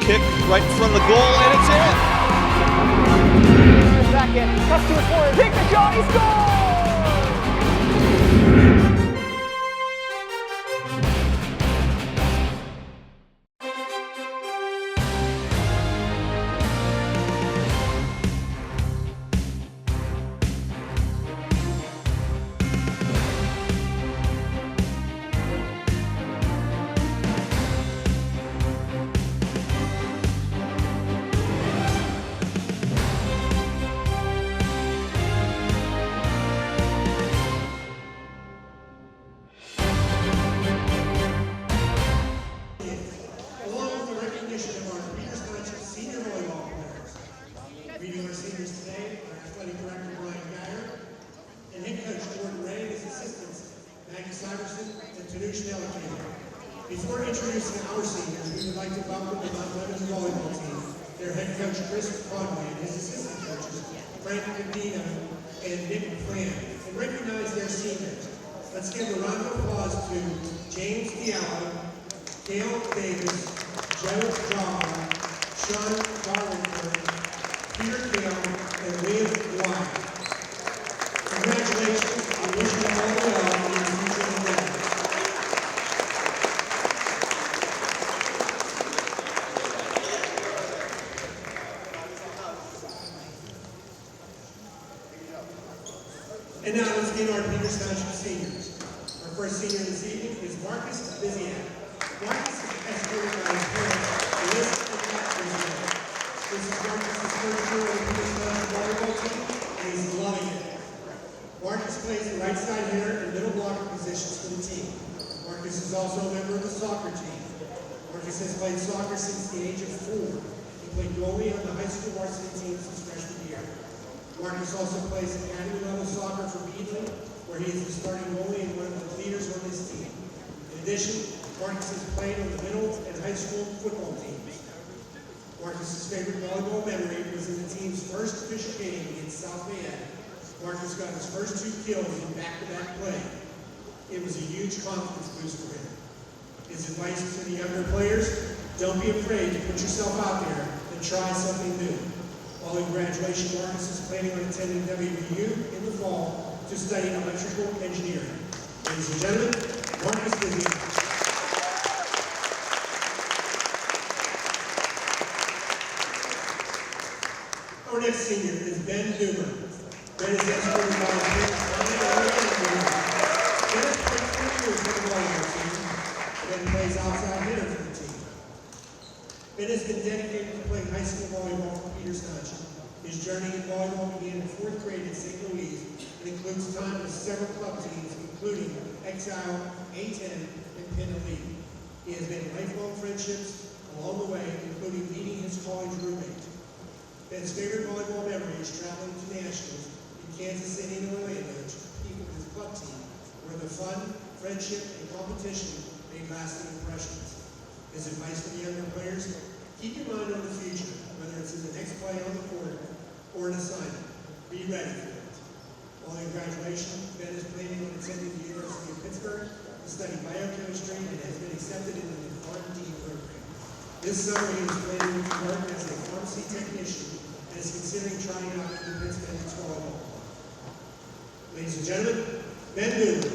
kick right in front of the goal, and it's in. Second, cuts to his corner, takes the shot, he scores! Along with the recognition of our Township senior volleyball players. Greeting our seniors today, our athletic director Brian Geyer, and head coach Jordan Ray and his assistants Maggie Syverson and Tanush Delacater. Before introducing our seniors, we would like to welcome the Mount Lebanon volleyball team, their head coach Chris Broadway and his assistant coaches Frank Medina and Nick Flan, and recognize their seniors. Let's give a round of applause to James Diallo, Gail Davis, Joe John, Sean Darlington, Peter Gale, and Liam Wyatt. Congratulations, I wish you all well in your future endeavors. And now let's meet our Peters Township seniors. Our first senior this evening is Marcus Biziak. Marcus is escorted by his parents, Liz and Matt Biziak. This is Marcus' first year on the Peters Township volleyball team, and he's loving it. Marcus plays the right side hitter and middle blocker positions for the team. Marcus is also a member of the soccer team. Marcus has played soccer since the age of 4. He played goalie on the high school varsity team since freshman year. Marcus also plays academy-level soccer for Beadley, where he is the starting goalie and one of the leaders on this team. In addition, Marcus has played on the middle and high school football teams. Marcus's favorite volleyball memory was in the team's first official game against South Mayette. Marcus got his first 2 kills in back-to-back play. It was a huge confidence boost for him. His advice to the younger players: don't be afraid to put yourself out there and try something new. Following graduation, Marcus is planning on attending WVU in the fall to study electrical engineering. Ladies and gentlemen, Marcus Biziak. Our next senior is Ben Newman. Ben is escorted by his parents, Brian and Newman. Ben has played 20 years for the volleyball team. Ben plays outside hitter for the team. Ben has been dedicated to playing high school volleyball for Peters Township. His journey in volleyball began in 4th grade at St. Louis and includes time with several club teams, including Exile, A10, and Penn Elite. He has made lifelong friendships along the way, including meeting his college roommate. Ben's favorite volleyball memory is traveling to nationals in Kansas City and Orlando to compete with his club team, where the fun, friendship, and competition made lasting impressions. His advice for the younger players: keep your mind on the future, whether it's in the next play on the court or an assignment. Be ready for it. Following graduation, Ben is planning on attending the University of Pittsburgh to study biochemistry and has been accepted into the R&D program. This summer, he is planning to work as a pharmacy technician and is considering trying out for the Pittsburgh volleyball. Ladies and gentlemen, Ben Newman.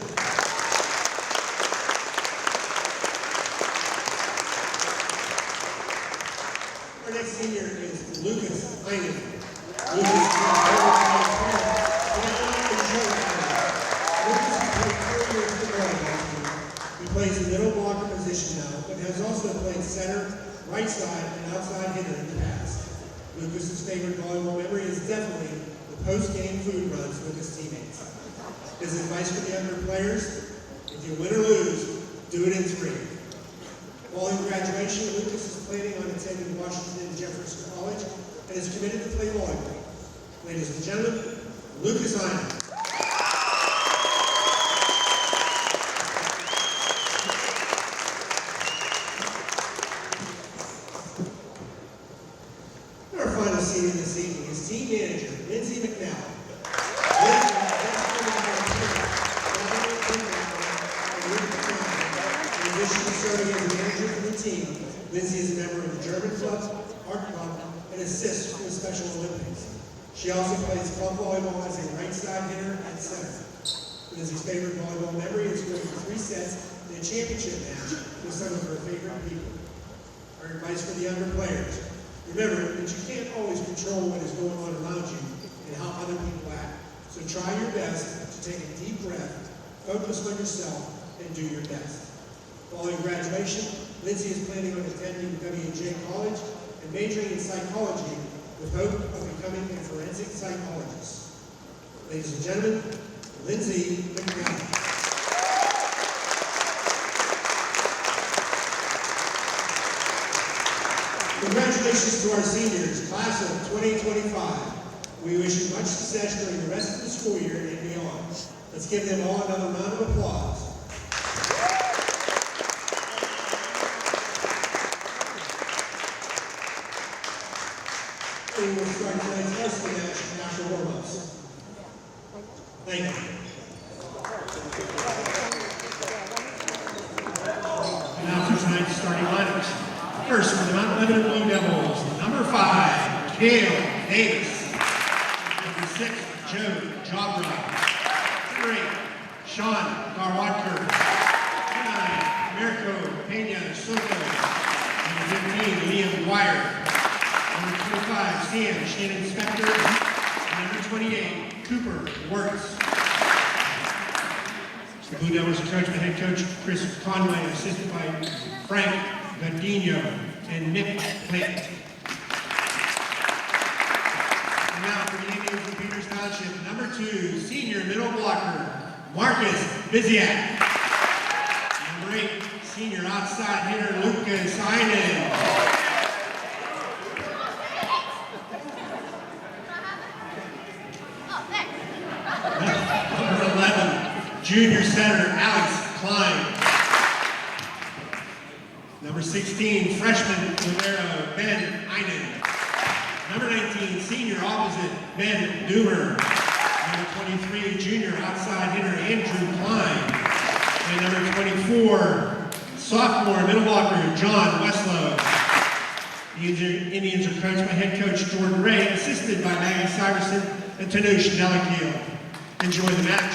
Our next senior is Lucas Heinen. Lucas is He plays the middle blocker position now, but has also played center, right side, and outside hitter in the past. Lucas's favorite volleyball memory is definitely the post-game food runs with his teammates. His advice for the younger players: if you win or lose, do it in 3. Following graduation, Lucas is planning on attending Washington and Jefferson College and is committed to play volleyball. Ladies and gentlemen, Lucas Heinen. Our final senior this evening is team manager Lindsay McNally. Lindsay has in addition to serving as manager for the team, Lindsay is a member of the German Club, Art Club, and assists for the Special Olympics. She also plays club volleyball as a right side hitter and center. Lindsay's favorite volleyball memory is winning 3 sets in a championship match with some of her favorite people. Our advice for the younger players: remember that you can't always control what is going on around you and how other people act. So try your best to take a deep breath, focus on yourself, and do your best. Following graduation, Lindsay is planning on attending W&J College and majoring in psychology with hope of becoming a forensic psychologist. Ladies and gentlemen, Lindsay McNally. Congratulations to our seniors, class of 2025. We wish you much success during the rest of the school year and beyond. Let's give them all another round of applause. We will start tonight's wrestling match after warm-ups. Thank you. And now for tonight's starting lineups. First, for the Mount Lebanon Blue Devils, number 5, Gail Davis. Number 6, Joe Jobra. 3, Sean Garwadker. 9, Mirko Pena Soto. Number 15, Liam Dwyer. Number 25, Sam Shannon Spector. And number 28, Cooper Wirtz. The Blue Devils are coached by head coach Chris Conway, assisted by Frank Gardino and Nick Clayton. And now for the Indians from Peters Township, number 2, senior middle blocker, Marcus Biziak. Number 8, senior outside hitter, Lucas Einen. Number 11, junior center, Alex Klein. Number 16, freshman libero, Ben Einen. Number 19, senior opposite, Ben Doomer. Number 23, junior outside hitter, Andrew Klein. And number 24, sophomore middle blocker, John Westlow. The Indians are coached by head coach Jordan Ray, assisted by Maggie Syverson and Tanush Nelakil. Enjoy the match.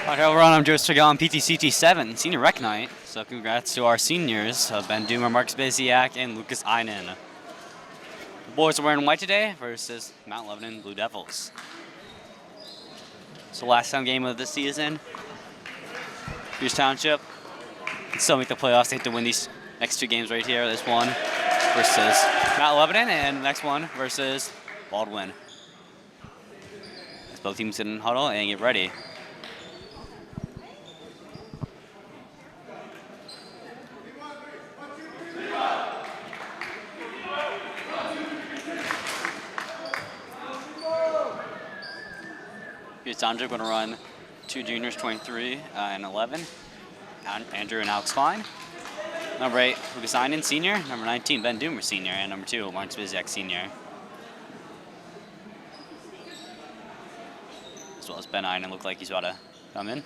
Hi everyone, I'm Joe Strigan, PTCT 7, Senior Rec Night. So congrats to our seniors, Ben Doomer, Marcus Biziak, and Lucas Einen. The boys are wearing white today versus Mount Lebanon Blue Devils. So last home game of the season, Peters Township can still make the playoffs. They have to win these next 2 games right here. This one versus Mount Lebanon, and the next one versus Baldwin. As both teams sit in huddle and get ready. Peters Township going to run 2 juniors, 23 and 11. Andrew and Alex Klein. Number 8, Lucas Einen, senior. Number 19, Ben Doomer, senior. And number 2, Marcus Biziak, senior. As well as Ben Einen look like he's about to come in.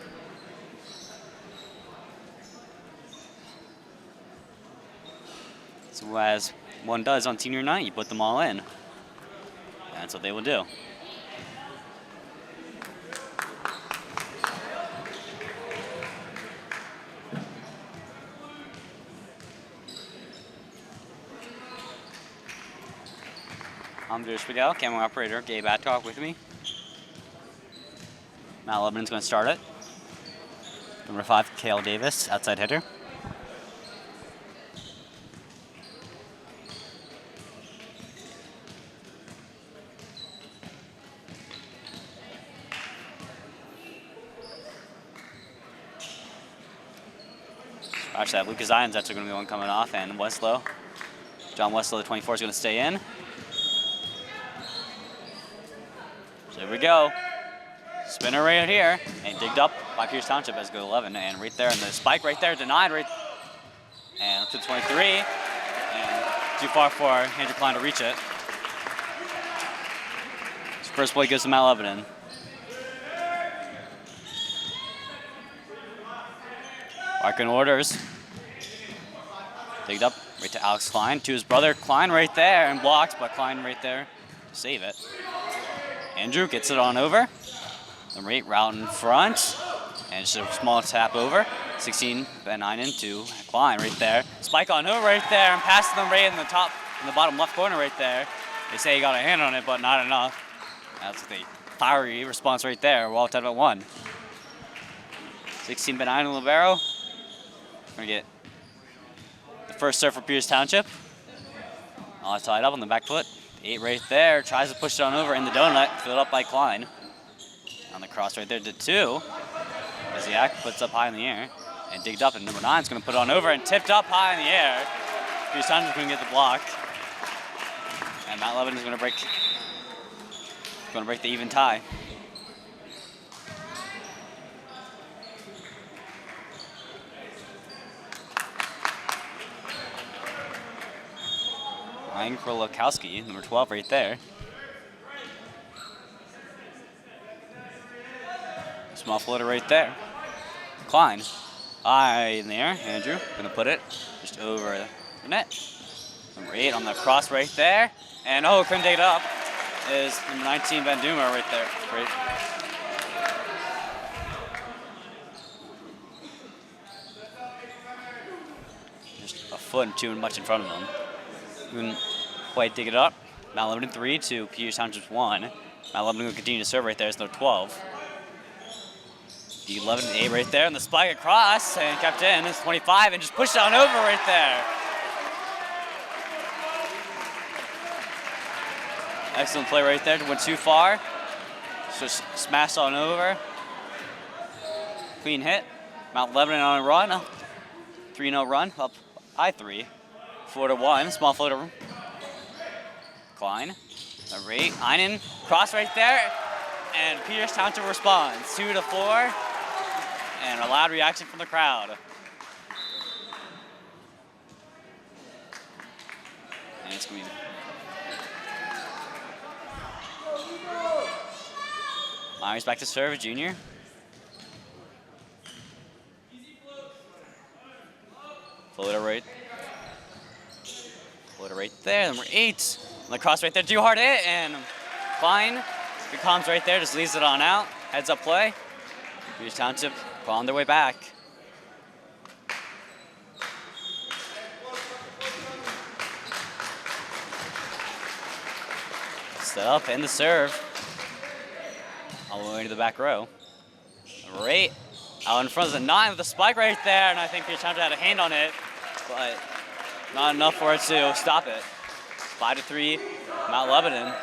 So as one does on senior night, you put them all in. And that's what they will do. I'm Drew Spidell, camera operator Gabe Adcock with me. Mount Lebanon's going to start it. Number 5, Kale Davis, outside hitter. Actually, that Lucas Iron's actually going to be the one coming off, and Westlow. John Westlow, the 24, is going to stay in. So here we go. Spinner right here, and digged up by Peters Township as go 11, and right there, and the spike right there, denied right, and up to 23, and too far for Andrew Klein to reach it. So first play goes to Mount Lebanon. Arkin orders. Digged up right to Alex Klein, to his brother Klein right there, and blocked, but Klein right there to save it. Andrew gets it on over. Number 8 route in front, and just a small tap over. 16 Van Einen to Klein right there. Spike on over right there, and passing them right in the bottom left corner right there. They say he got a hand on it, but not enough. That's the fiery response right there. We're all tied at 1. 16 Van Einen libero. Gonna get the first serve for Pierce Township. All tied up on the back foot. 8 right there, tries to push it on over in the donut, filled up by Klein. On the cross right there to 2. Ziak puts up high in the air and digged up, and number 9 is going to put it on over and tipped up high in the air. Pierce Township is going to get the block. And Matt Lebanon is going to break the even tie. Ryan Krolakowski, number 12 right there. Small floater right there. Klein, high in the air. Andrew gonna put it just over the net. Number 8 on the cross right there. And oh, couldn't take it up. Is number 19 Van Duma right there. Great. Just a foot and 2 much in front of them. Couldn't quite dig it up. Matt Lebanon 3 to Pierce Township's 1. Matt Lebanon will continue to serve right there. It's no 12. The 11-8 right there, and the spike across, and kept in. It's 25, and just pushed it on over right there. Excellent play right there. Went too far. Just smashed on over. Clean hit. Mount Lebanon on a run. 3-0 run, up high 3. 4-1, small floater. Klein. Number 8, Einen. Cross right there. And Pierce Township responds. 2-4. And a loud reaction from the crowd. And it's going to be Myers back to serve, junior. Floater right there, number 8. On the cross right there, too hard hit, and Klein, good comms right there, just leaves it on out. Heads up play. Pierce Township on their way back. Set up and the serve. All the way to the back row. Number 8 out in front of the 9 with the spike right there, and I think Pierce Township had a hand on it, but not enough for it to stop it. 5-3, Mount Lebanon.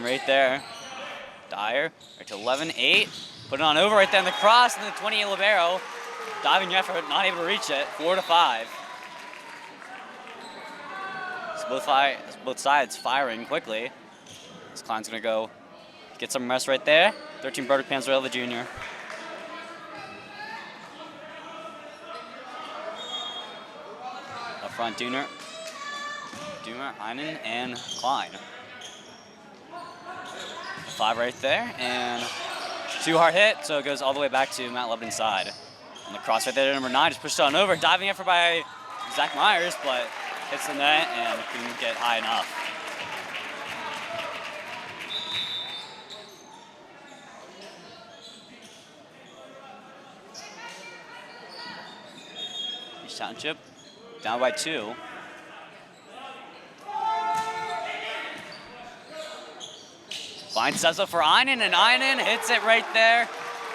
Right there. Dyer right to 11-8. Put it on over right there in the cross, and the 28 libero. Diving effort, not able to reach it. 4-5. So both sides firing quickly. This Klein's gonna go get some rest right there. 13 Brother Panzerella, the junior. Up front, Dooner, Einen, and Klein. 5 right there, and 2 hard hit, so it goes all the way back to Matt Lebanon's side. On the cross right there, number 9 just pushed on over. Diving effort by Zach Myers, but hits the net and couldn't get high enough. East Township down by 2. Klein steps up for Einen, and Einen hits it right there,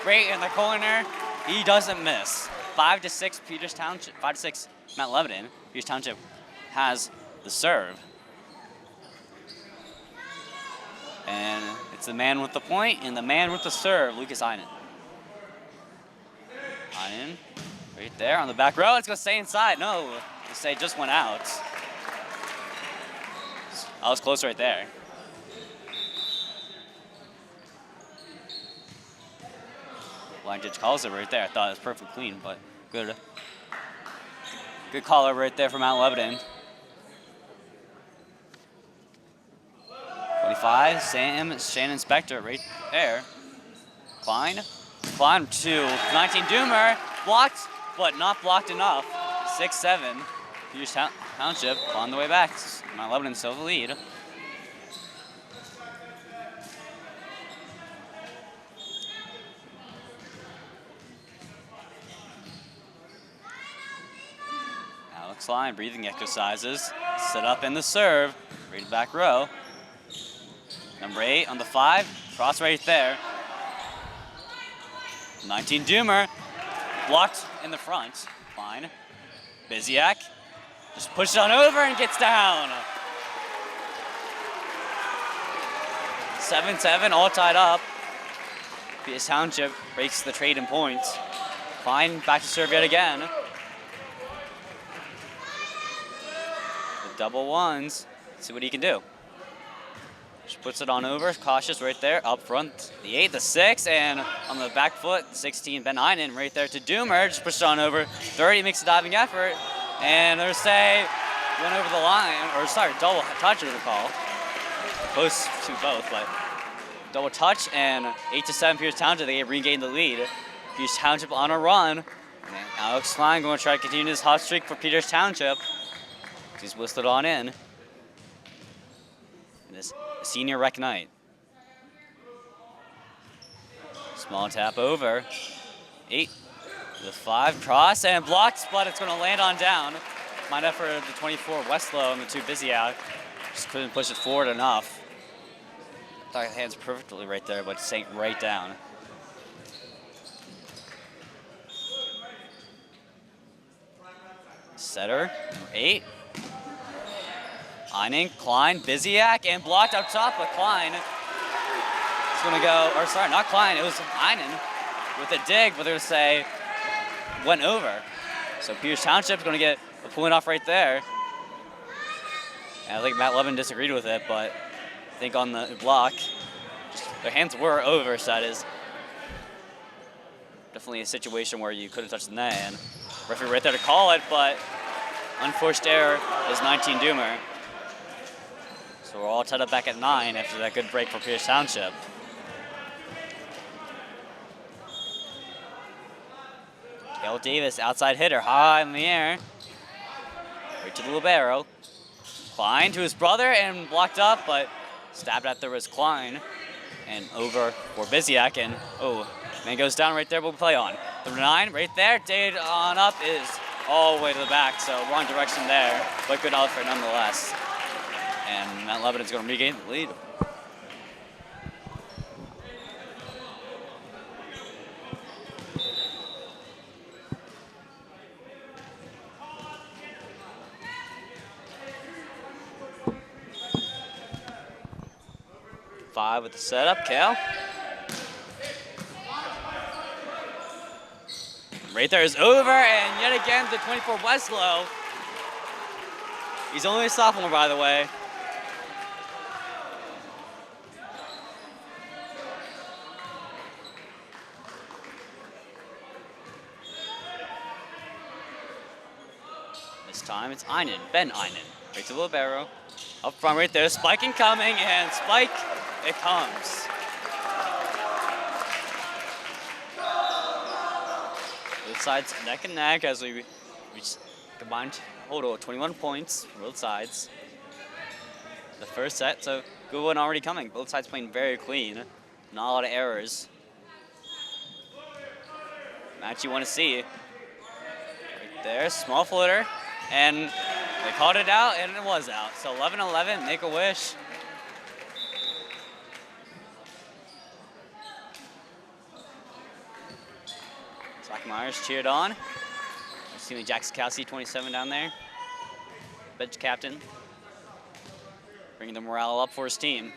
right in the corner. He doesn't miss. 5-6 Peters Township, 5-6 Mount Lebanon. Peters Township has the serve. And it's the man with the point and the man with the serve, Lucas Einen. Einen, right there on the back row. It's gonna stay inside. No, the stay just went out. I was close right there. Line judge calls it right there. I thought it was perfectly clean, but good call right there from Mount Lebanon. 5, Shannon Spector right there. Klein to 19 Doomer, blocked, but not blocked enough. 6-7, Peters Township on the way back. Mount Lebanon still the lead. Alex Klein, breathing exercises. Set up in the serve, right back row. Number 8 on the 5, cross right there. 19 Doomer, blocked in the front. Fine. Biziak just pushes on over and gets down. 7-7, all tied up. Peters Township breaks the trade in points. Fine, back to serve yet again. The double ones, see what he can do. Just puts it on over, cautious right there, up front. The 8, the 6, and on the back foot, 16, Ben Einen right there to Doomer, just pushes it on over. 30 makes a diving effort, and there's say, went over the line, or sorry, double touch is the call. Close to both, but double touch, and 8-7 Peters Township, they regain the lead. Peters Township on a run, and Alex Klein going to try to continue his hot streak for Peters Township. He's whistled on in. And this senior rec night. Small tap over. 8 to the 5, cross and blocked, but it's going to land on down. Mind effort of the 24 Westlow and the 2 Biziak. Just couldn't push it forward enough. Thought the hands perfectly right there, but sank right down. Setter, number 8. Einen, Klein, Biziak, and blocked up top, but Klein is going to go, or sorry, not Klein, it was Einen with a dig, but they're going to say went over. So Peters Township is going to get a point off right there. And I think Matt Levin disagreed with it, but I think on the block, their hands were over, so that is definitely a situation where you could have touched the net, and referee right there to call it, but unforced error is 19 Doomer. So we're all tied up back at 9 after that good break for Peters Township. Cale Davis, outside hitter, high in the air. Right to the libero. Klein to his brother and blocked up, but stabbed at there was Klein. And over for Biziak, and man goes down right there, but we'll play on. The 9 right there, Dade on up is all the way to the back, so wrong direction there, but good outfit nonetheless. And Mount Lebanon's going to regain the lead. Five with the setup, Cale. Right there is over, and yet again the 24 Westlow. He's only a sophomore, by the way. This time it's Einen, Ben Einen, right to the libero. Up front right there, spike incoming, and spike, it comes. Both sides neck and neck as we reach combined total of 21 points from both sides. The first set, so good one already coming. Both sides playing very clean, not a lot of errors. Match you want to see. Right there, small floater, and they called it out, and it was out. So 11-11, make a wish. Zach Myers cheered on. See Jack Skowski, 27 down there. Bench captain. Bringing the morale up for his team.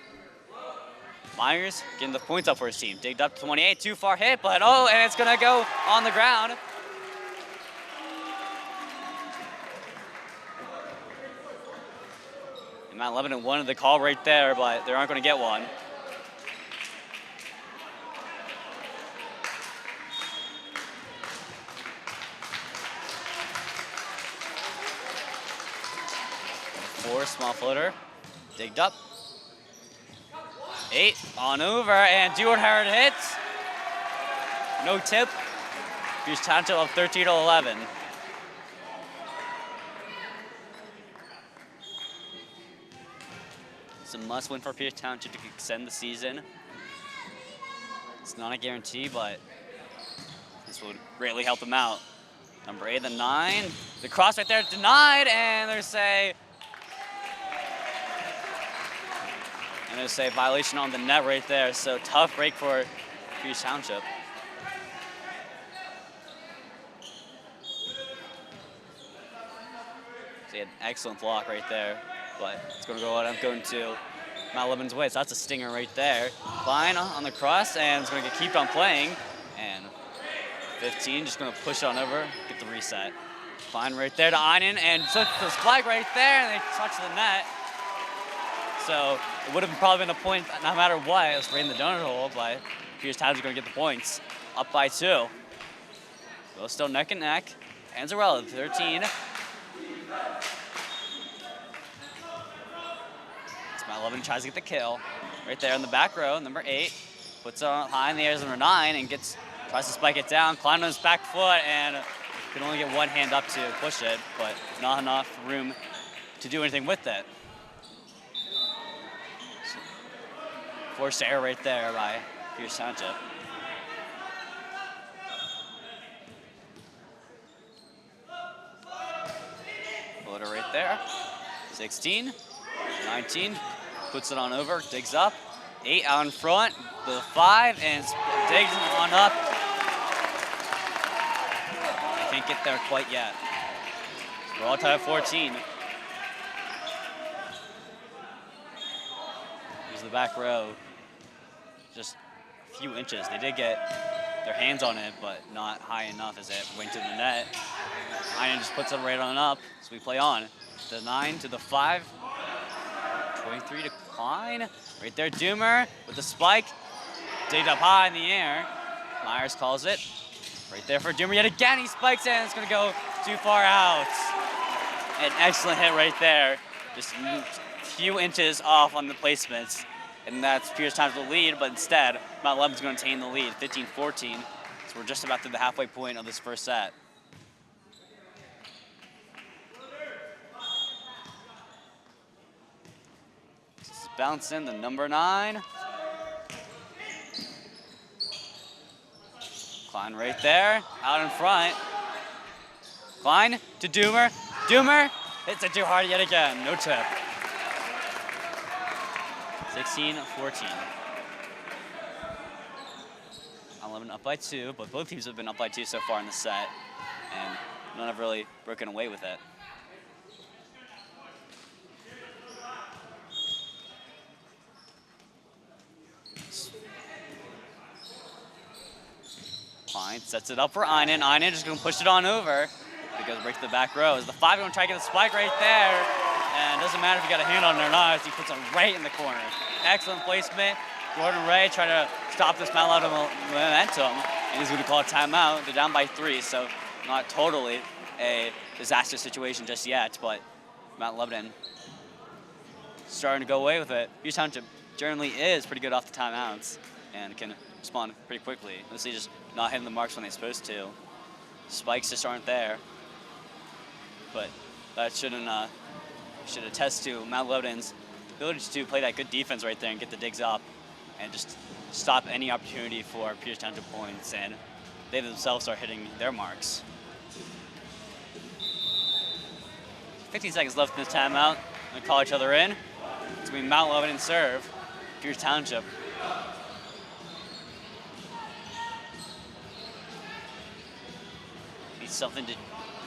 Myers getting the points up for his team. Digged up to 28, too far hit, but and it's gonna go on the ground. And Mount Lebanon wanted the call right there, but they aren't gonna get one. Small floater, digged up. 8 on over, and Dewar Howard hits. No tip. Pierce Township up 13-11. It's a must win for Pierce Township to extend the season. It's not a guarantee, but this would greatly help them out. Number 8, the 9. The cross right there denied, and there's a violation on the net right there. So tough break for Pierce Township. So he had an excellent block right there, but it's going to go out. I'm going to Mount Lebanon's way. So that's a stinger right there. Klein on the cross, and it's going to keep on playing. And 15 just going to push on over, get the reset. Klein right there to Einen, and took the flag right there, and they touch the net. So it would have probably been a point no matter what. It was right in the donut hole, but Pierce Township going to get the points. Up by 2. Both still neck and neck. Anzarella, 13. Mount Lebanon tries to get the kill. Right there in the back row, number 8. Puts it on high in the air as number 9 and tries to spike it down. Klein on his back foot and can only get one hand up to push it, but not enough room to do anything with it. Forced error right there by Pierce Township. Floater right there. 16, 19, puts it on over, digs up. 8 out in front, the 5, and digs on up. I can't get there quite yet. We're all tied at 14. Here's the back row. Just a few inches. They did get their hands on it, but not high enough as it went to the net. Einen just puts it right on up, so we play on. The 9 to the 5. 23 to Klein. Right there, Doomer with the spike. Digged up high in the air. Myers calls it. Right there for Doomer yet again. He spikes it, and it's going to go too far out. An excellent hit right there. Just a few inches off on the placements. And that's Pierce Township's lead, but instead, Mount Lebanon's going to maintain the lead, 15-14. So we're just about to the halfway point of this first set. Bounce in the number 9. Klein right there, out in front. Klein to Doomer. Doomer hits it too hard yet again, no tip. 16-14. 11 up by 2, but both teams have been up by 2 so far in the set, and none have really broken away with it. Klein sets it up for Einen. Einen just going to push it on over. It goes right to the back row. Is the 5 going to try to get the spike right there? And it doesn't matter if you got a hand on it or not, as he puts it right in the corner. Excellent placement. Gordon Ray trying to stop this Mount Lebanon momentum, and he's going to call a timeout. They're down by 3, so not totally a disaster situation just yet, but Mount Lebanon starting to go away with it. Pierce Township generally is pretty good off the timeouts and can respond pretty quickly. Mostly just not hitting the marks when they're supposed to. Spikes just aren't there, but that should attest to Mount Lebanon's ability to play that good defense right there and get the digs up and just stop any opportunity for Pierce Township points, and they themselves start hitting their marks. 15 seconds left in this timeout. They call each other in. It's going to be Mount Lebanon serve, Pierce Township. Needs something to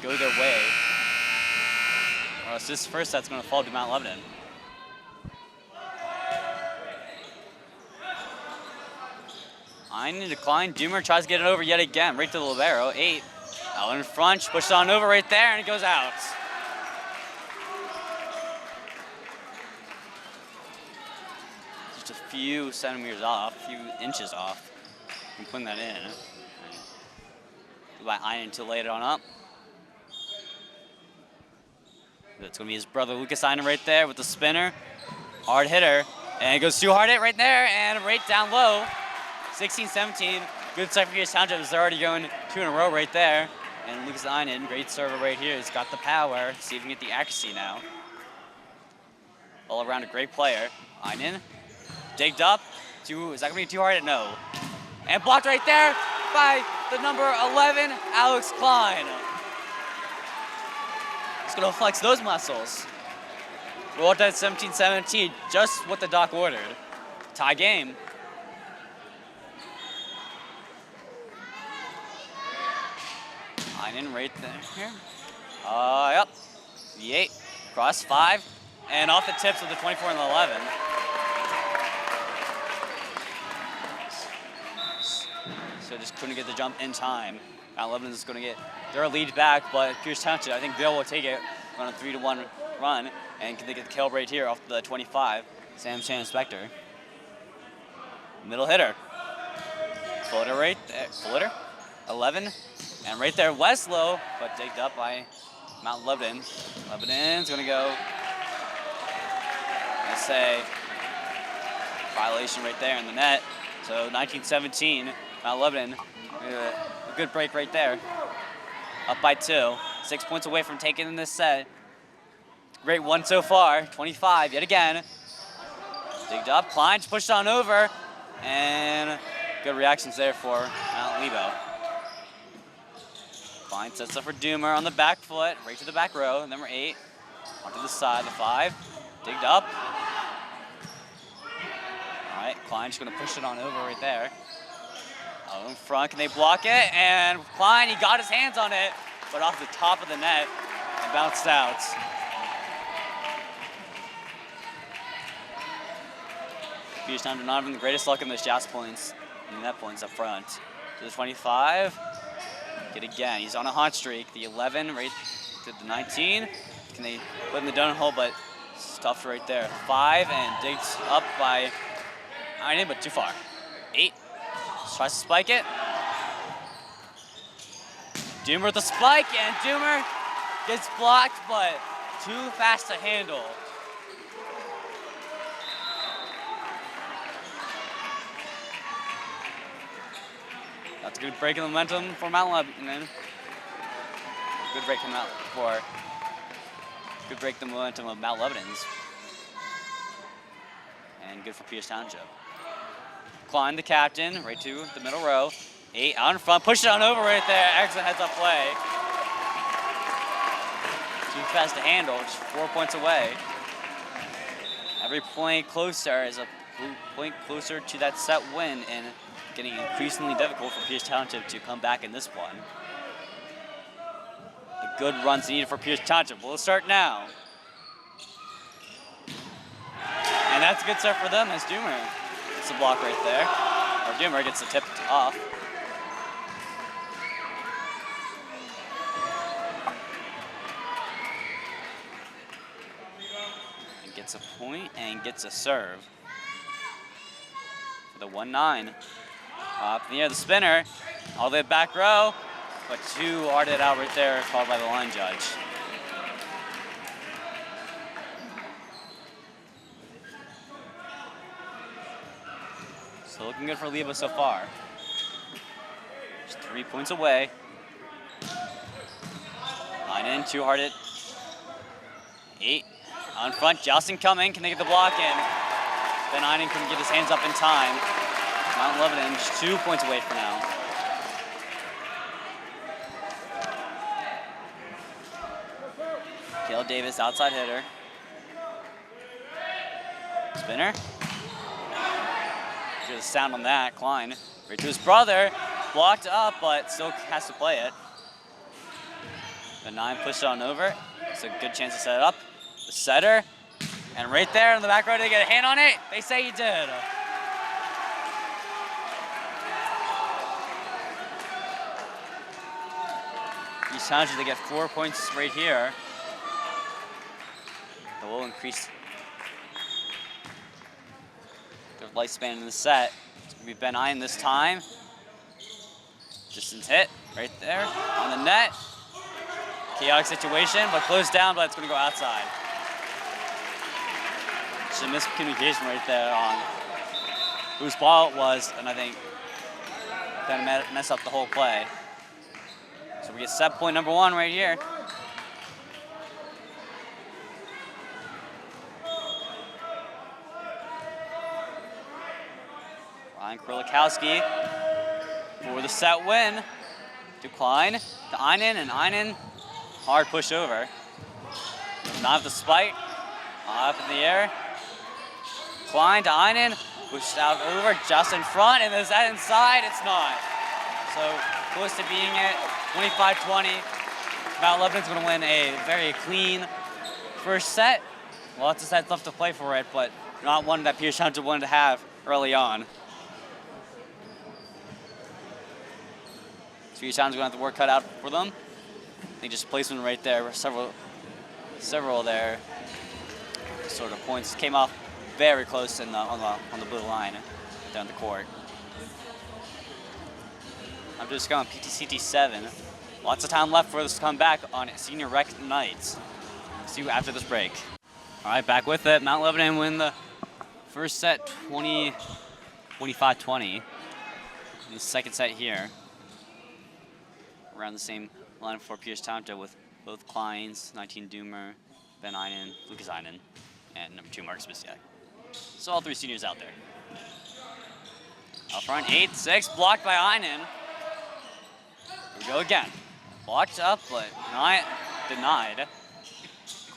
go their way, or else this first set's going to fall to Mount Lebanon. Einen decline. Doomer tries to get it over yet again, right to the libero. 8 out in front, pushed on over right there, and it goes out. Just a few centimeters off, a few inches off from putting that in. By Einen to lay it on up. That's going to be his brother Lucas Einen right there with the spinner. Hard hitter. And it goes too hard right there and right down low. 16-17. Good serve for Pierce Township as they're already going 2 in a row right there. And Lucas Einen, great server right here. He's got the power. See if he can get the accuracy now. All around a great player. Einen, digged up. Is that going to be too hard? No. And blocked right there by the number 11, Alex Klein. He's going to flex those muscles. Roll at 17-17, just what the doc ordered. Tie game. Einen right there. Here. Yep. The 8, cross 5, and off the tips of the 24 and the 11. So just couldn't get the jump in time. Now Lebanon is going to get their lead back, but Pierce Township, I think Bill will take it on a 3-1 run, and can they get the kill right here off the 25, Sam Chan Spector. Middle hitter. Floater right there, floater, 11, and right there Westlow, but digged up by Mount Lebanon. Lebanon's going to go, let's say, violation right there in the net. So 19-17, Mount Lebanon, a good break right there. Up by 2, 6 points away from taking this set. Great one so far, 25 yet again. Digged up, Klein pushed on over, and good reactions there for Mount Lebo. Klein sets up for Doomer on the back foot, right to the back row, number 8, onto the side, the 5, digged up. All right, Klein's gonna push it on over right there. Out in front, can they block it? And Klein, he got his hands on it, but off the top of the net and bounced out. Pierce Township not having the greatest luck in those jazz points, and net points up front. To the 25, get again. He's on a hot streak. The 11 right to the 19. Can they put in the donut hole, but stuffed right there. 5 and digged up by Einen, but too far. 8, tries to spike it. Doomer with the spike, and Doomer gets blocked, but too fast to handle. That's a good break in the momentum for Mount Lebanon. Good break him out for. Good break the momentum of Mount Lebanon's. And good for Pierce Township. Klein, the captain, right to the middle row. 8 out in front, push it on over right there. Excellent heads up play. Too fast to handle, just 4 points away. Every point closer is a point closer to that set win, and getting increasingly difficult for Pierce Township to come back in this one. A good run's needed for Pierce Township. We'll start now. And that's a good start for them as Doomer gets the block right there. Or Doomer gets the tip off. And gets a point and gets a serve. For the 1-9. Up in the air, the spinner, all the way back row, but too arted out right there, called by the line judge. So looking good for Lebo so far. Just 3 points away. Line in, too harded. 8 on front, Justin coming, can they get the block in? Ben Einen couldn't get his hands up in time. Mount Lebanon just 2 points away for now. Cale Davis, outside hitter. Spinner. Good sound on that. Klein right to his brother. Blocked up, but still has to play it. The 9 pushed on over. It's a good chance to set it up. The setter. And right there in the back row, did they get a hand on it? They say he did. East Township, they get 4 points right here. That will increase their lifespan in the set. It's going to be Ben Einen this time. Distance hit right there on the net. Chaotic situation, but closed down, but it's going to go outside. just a miscommunication right there on whose ball it was, and I think kind of mess up the whole play. So we get set point number 1 right here. Ryan Krolikowski for the set win. To Klein, to Einen, and Einen, hard push over. Not the spike, up in the air. Klein to Einen, pushed out over, just in front, and is that inside? It's not. So close to being it, 25-20. Mount Lebanon's gonna win a very clean first set. Lots of sets left to play for it, but not one that Pierce Township wanted to have early on. Pierce Township's gonna have the work cut out for them. They just placement right there, several there. Sort of points came off very close on the blue line down the court. I'm just going PTCT 7. Lots of time left for this to come back on senior rec night. See you after this break. All right, back with it. Mount Lebanon win the first set 25-20. The second set here. Around the same line for Pierce Township with both Kleins, 19 Doomer, Ben Einen, Lucas Einen, and number 2 Marcus Bisiak. So all 3 seniors out there. Out front, 8-6, blocked by Einen. Here we go again. Blocked up, but not denied.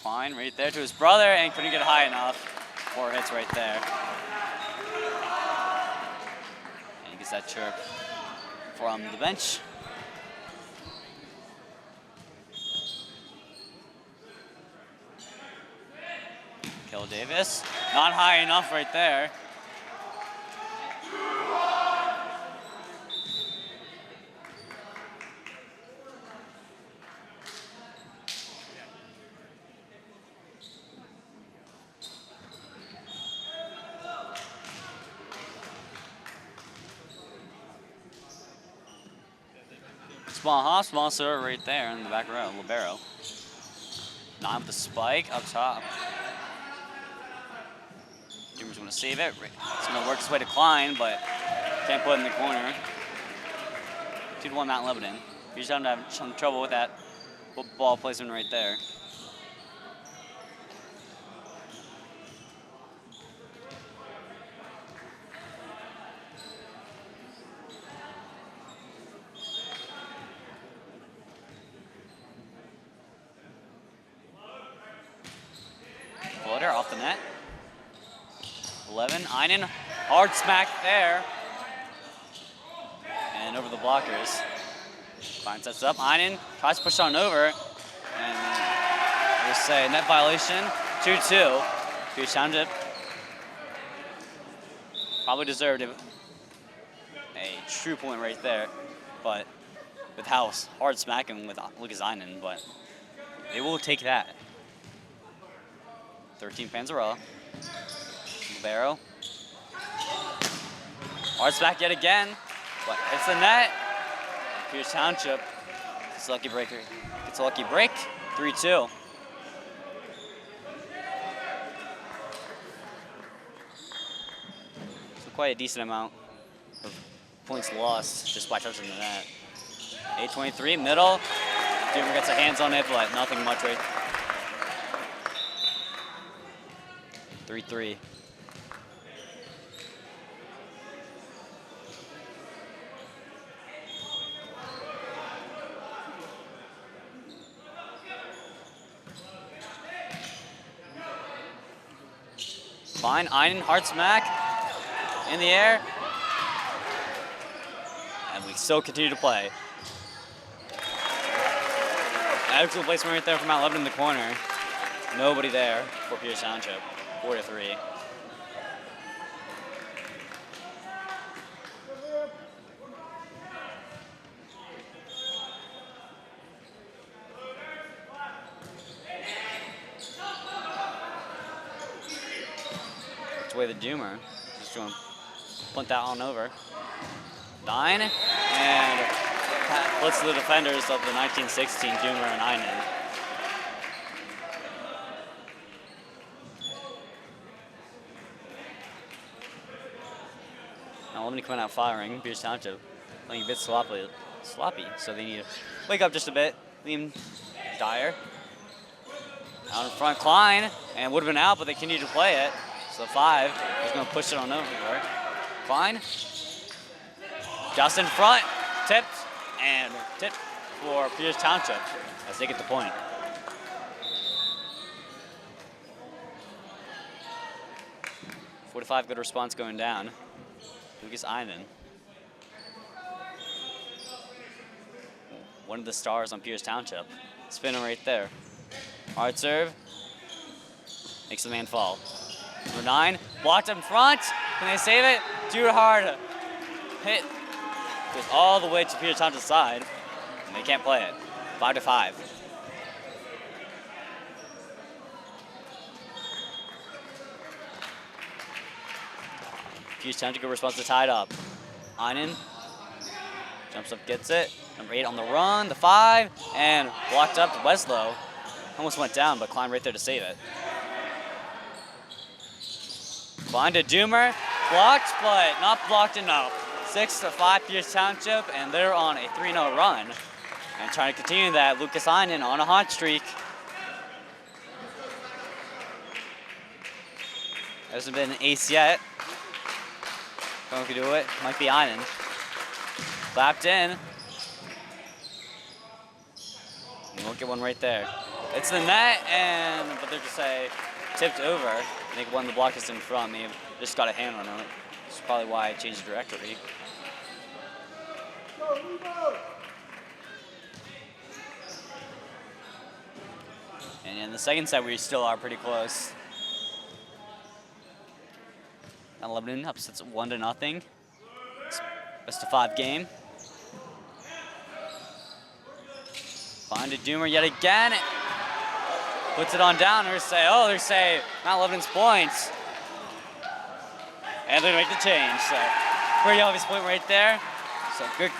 Klein right there to his brother and couldn't get high enough. 4 hits right there. And he gets that chirp from the bench. Kill Davis, not high enough right there. Small serve right there in the back row, libero. Not with the spike up top. Doomer's gonna save it. It's gonna work its way to Klein, but can't put it in the corner. 2-1 Mount Lebanon. You're starting to have some trouble with that ball placement right there. Floater off the net. 11, Einen, hard smack there. And over the blockers. Klein sets up, Einen tries to push on over. And we'll say net violation, 2-2. Pierce Township probably deserved a true point right there. But with how hard smacking with Lucas Einen, but they will take that. 13 Panzerella. Libero. Hard smack yet again, but it's the net. Pierce Township gets a lucky breaker. Gets a lucky break. 3-2. So quite a decent amount of points lost just by touching the net. 8:23 middle. Doomer gets a hands on it, but nothing much right. 3-3. Fine, Einen, hard smack in the air. And we still continue to play. Excellent placement right there from Mount Lebanon in the corner. Nobody there for Pierce Township. 4-3. It's away the Doomer. Just going to punt that on over. Dine and blitz the defenders of the 1916 Doomer and Einen. Now Lebanon coming out firing. Pierce Township playing a bit sloppy, so they need to wake up just a bit. Liam Dyer out in front, Klein, and would have been out, but they continue to play it. So 5 is going to push it on over. Klein, just in front, tipped for Pierce Township as they get the point. .45 good response going down. Lucas Einen, one of the stars on Pierce Township. Spinning right there. Hard serve. Makes the man fall. Number 9, blocked up in front. Can they save it? Too hard. Hit. Goes all the way to Pierce Township's side. And they can't play it. 5-5. Pierce Township, good response to tie it up. Einen jumps up, gets it. Number 8 on the run, the 5, and blocked up to Weslow. Almost went down, but climbed right there to save it. Klein to Doomer, blocked, but not blocked enough. 6-5 Pierce Township, and they're on a 3-0 run. And trying to continue that, Lucas Einen on a hot streak. Hasn't been an ace yet. Don't know if he can do it. Might be Einen. Clapped in. And we'll get one right there. It's the net, but they're just tipped over. I think one of the blockers in front may have just got a hand on it. That's probably why I changed the directory. And in the second set, we still are pretty close. Now Lebanon upsets 1-0. It's best of 5 game. Find to Doomer yet again. Puts it on down. They're say Mount Lebanon's points. And they make the change. So pretty obvious point right there. So good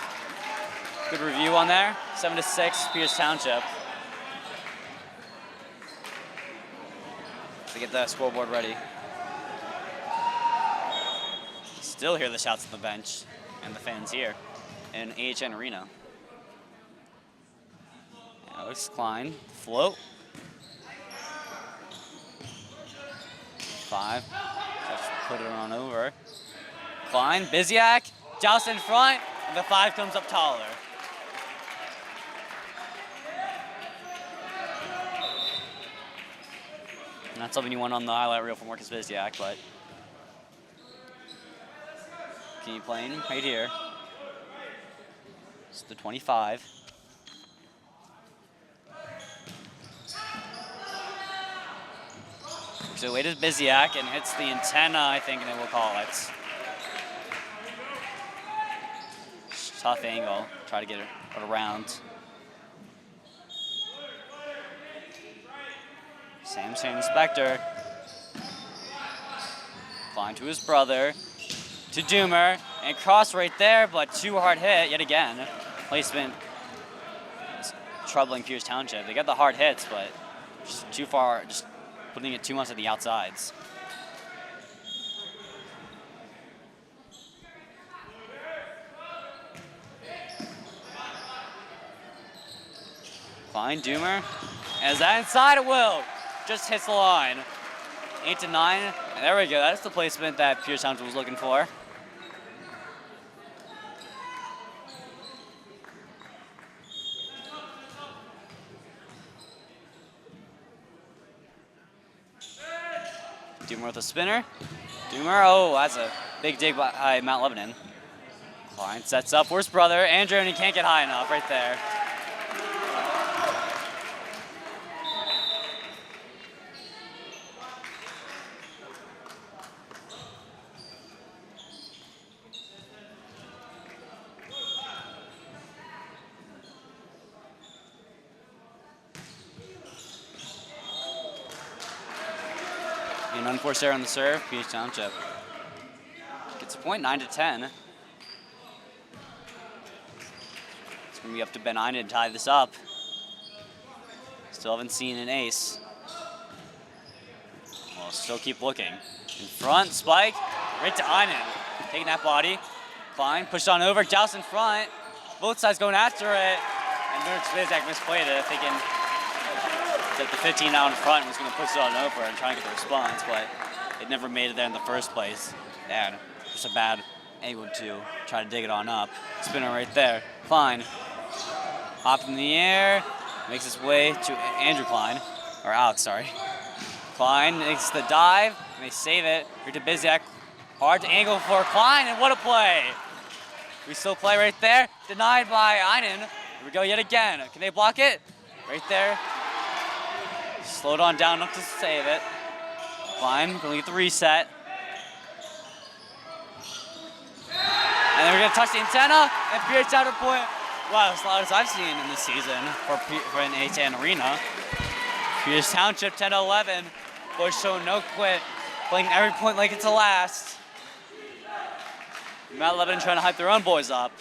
review on there. 7-6 Pierce Township. To get that scoreboard ready. Still hear the shouts on the bench and the fans here in AHN Arena. Alex Klein, float. 5, just put it on over. Klein, Biziak, joust in front, and the 5 comes up taller. Not something you want on the highlight reel from Marcus Biziak, but keep playing right here. It's the 25. So wait is Biziak and hits the antenna, I think, and they will call it. Tough angle. Try to get it around. Sam Spector. Klein to his brother. To Doomer. And cross right there, but too hard hit yet again. Placement is troubling Pierce Township. They got the hard hits, but just too far, just putting it too much at the outsides. Fine, Doomer. As that inside it will. Just hits the line. 8-9. And there we go. That's the placement that Pierce Township was looking for. Doomer with a spinner. Doomer, oh, that's a big dig by Mount Lebanon. Klein sets up for his brother, Andrew, and he can't get high enough right there. An unforced error on the serve, Pierce Township gets a point, 9-10. It's going to be up to Ben Einen to tie this up. Still haven't seen an ace. We'll still keep looking. In front, spike, right to Einen. Taking that body, Klein pushed on over, doused in front. Both sides going after it. And Nurse Bizak misplayed it, thinking that the 15 out in front was going to push it on over and try to get the response, but it never made it there in the first place. And just a bad angle to try to dig it on up. Spinner right there. Klein hopped in the air, makes his way to Andrew Klein, or Alex, sorry. Klein makes the dive, and they save it. Here to Bizak. Hard to angle for Klein, and what a play! We still play right there. Denied by Einen. Here we go yet again. Can they block it? Right there. Slowed on down enough to save it. Klein gonna get the reset. And then we're gonna touch the antenna, and Pierce out of point. Wow, as loud as I've seen in this season for an A10 arena. Pierce Township 10-11. Bush showing no quit, playing every point like it's the last. Mount Lebanon trying to hype their own boys up.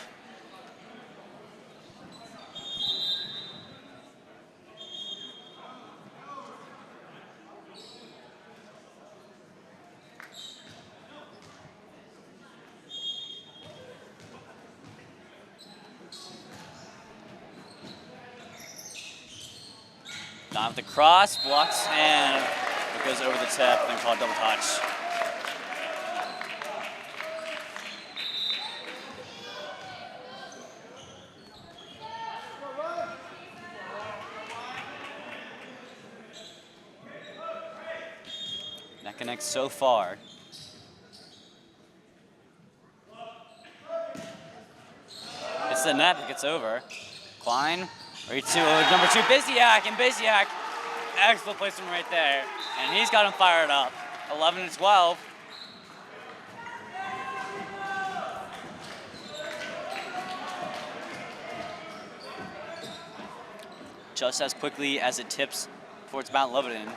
Down with the cross, blocks, and it goes over the tip, then called double touch. That connects so far. It's the net that gets over. Klein, ready to number 2, Biziak, and Biziak, excellent placement right there. And he's got him fired up. 11-12. Just as quickly as it tips towards Mount Lebanon,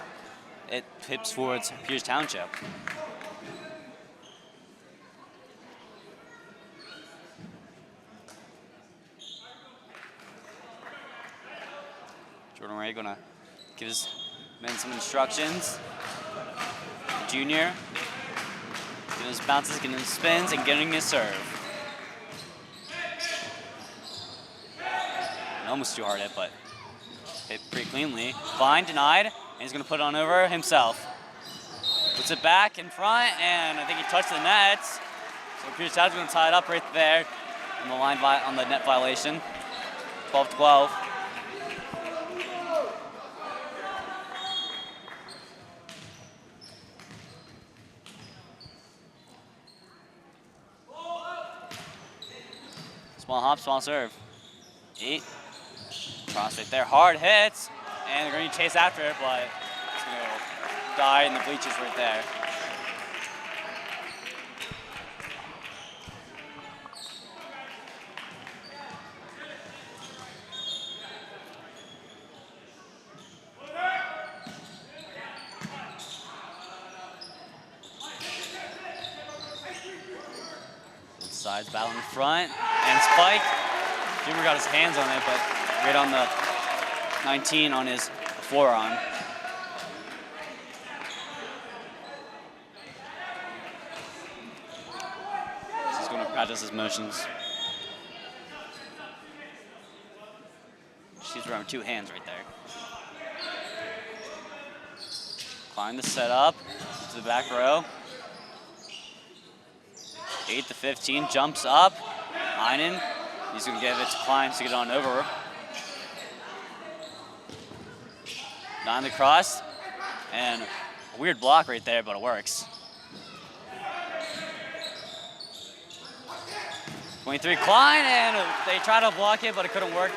it tips towards Pierce Township. Jordan Ray gonna give his men some instructions. The junior getting his bounces, getting his spins, and getting his serve. And almost too hard hit, but hit pretty cleanly. Fine, denied, and he's gonna put it on over himself. Puts it back in front, and I think he touched the net. So Pierce Township's gonna tie it up right there on the line on the net violation. 12-12. Small hop, small serve. 8. Cross right there, hard hits, and they're going to chase after it, but it's going to die in the bleachers right there. Both sides battling in front, and Spike. Junior got his hands on it, but right on the 19 on his forearm. He's going to practice his motions. She's around 2 hands right there. Climb the setup to the back row. 8-15, jumps up. Einen. He's going to give it to Klein to get on over. Down the cross. And a weird block right there, but it works. 23 Klein, and they tried to block it, but it couldn't work.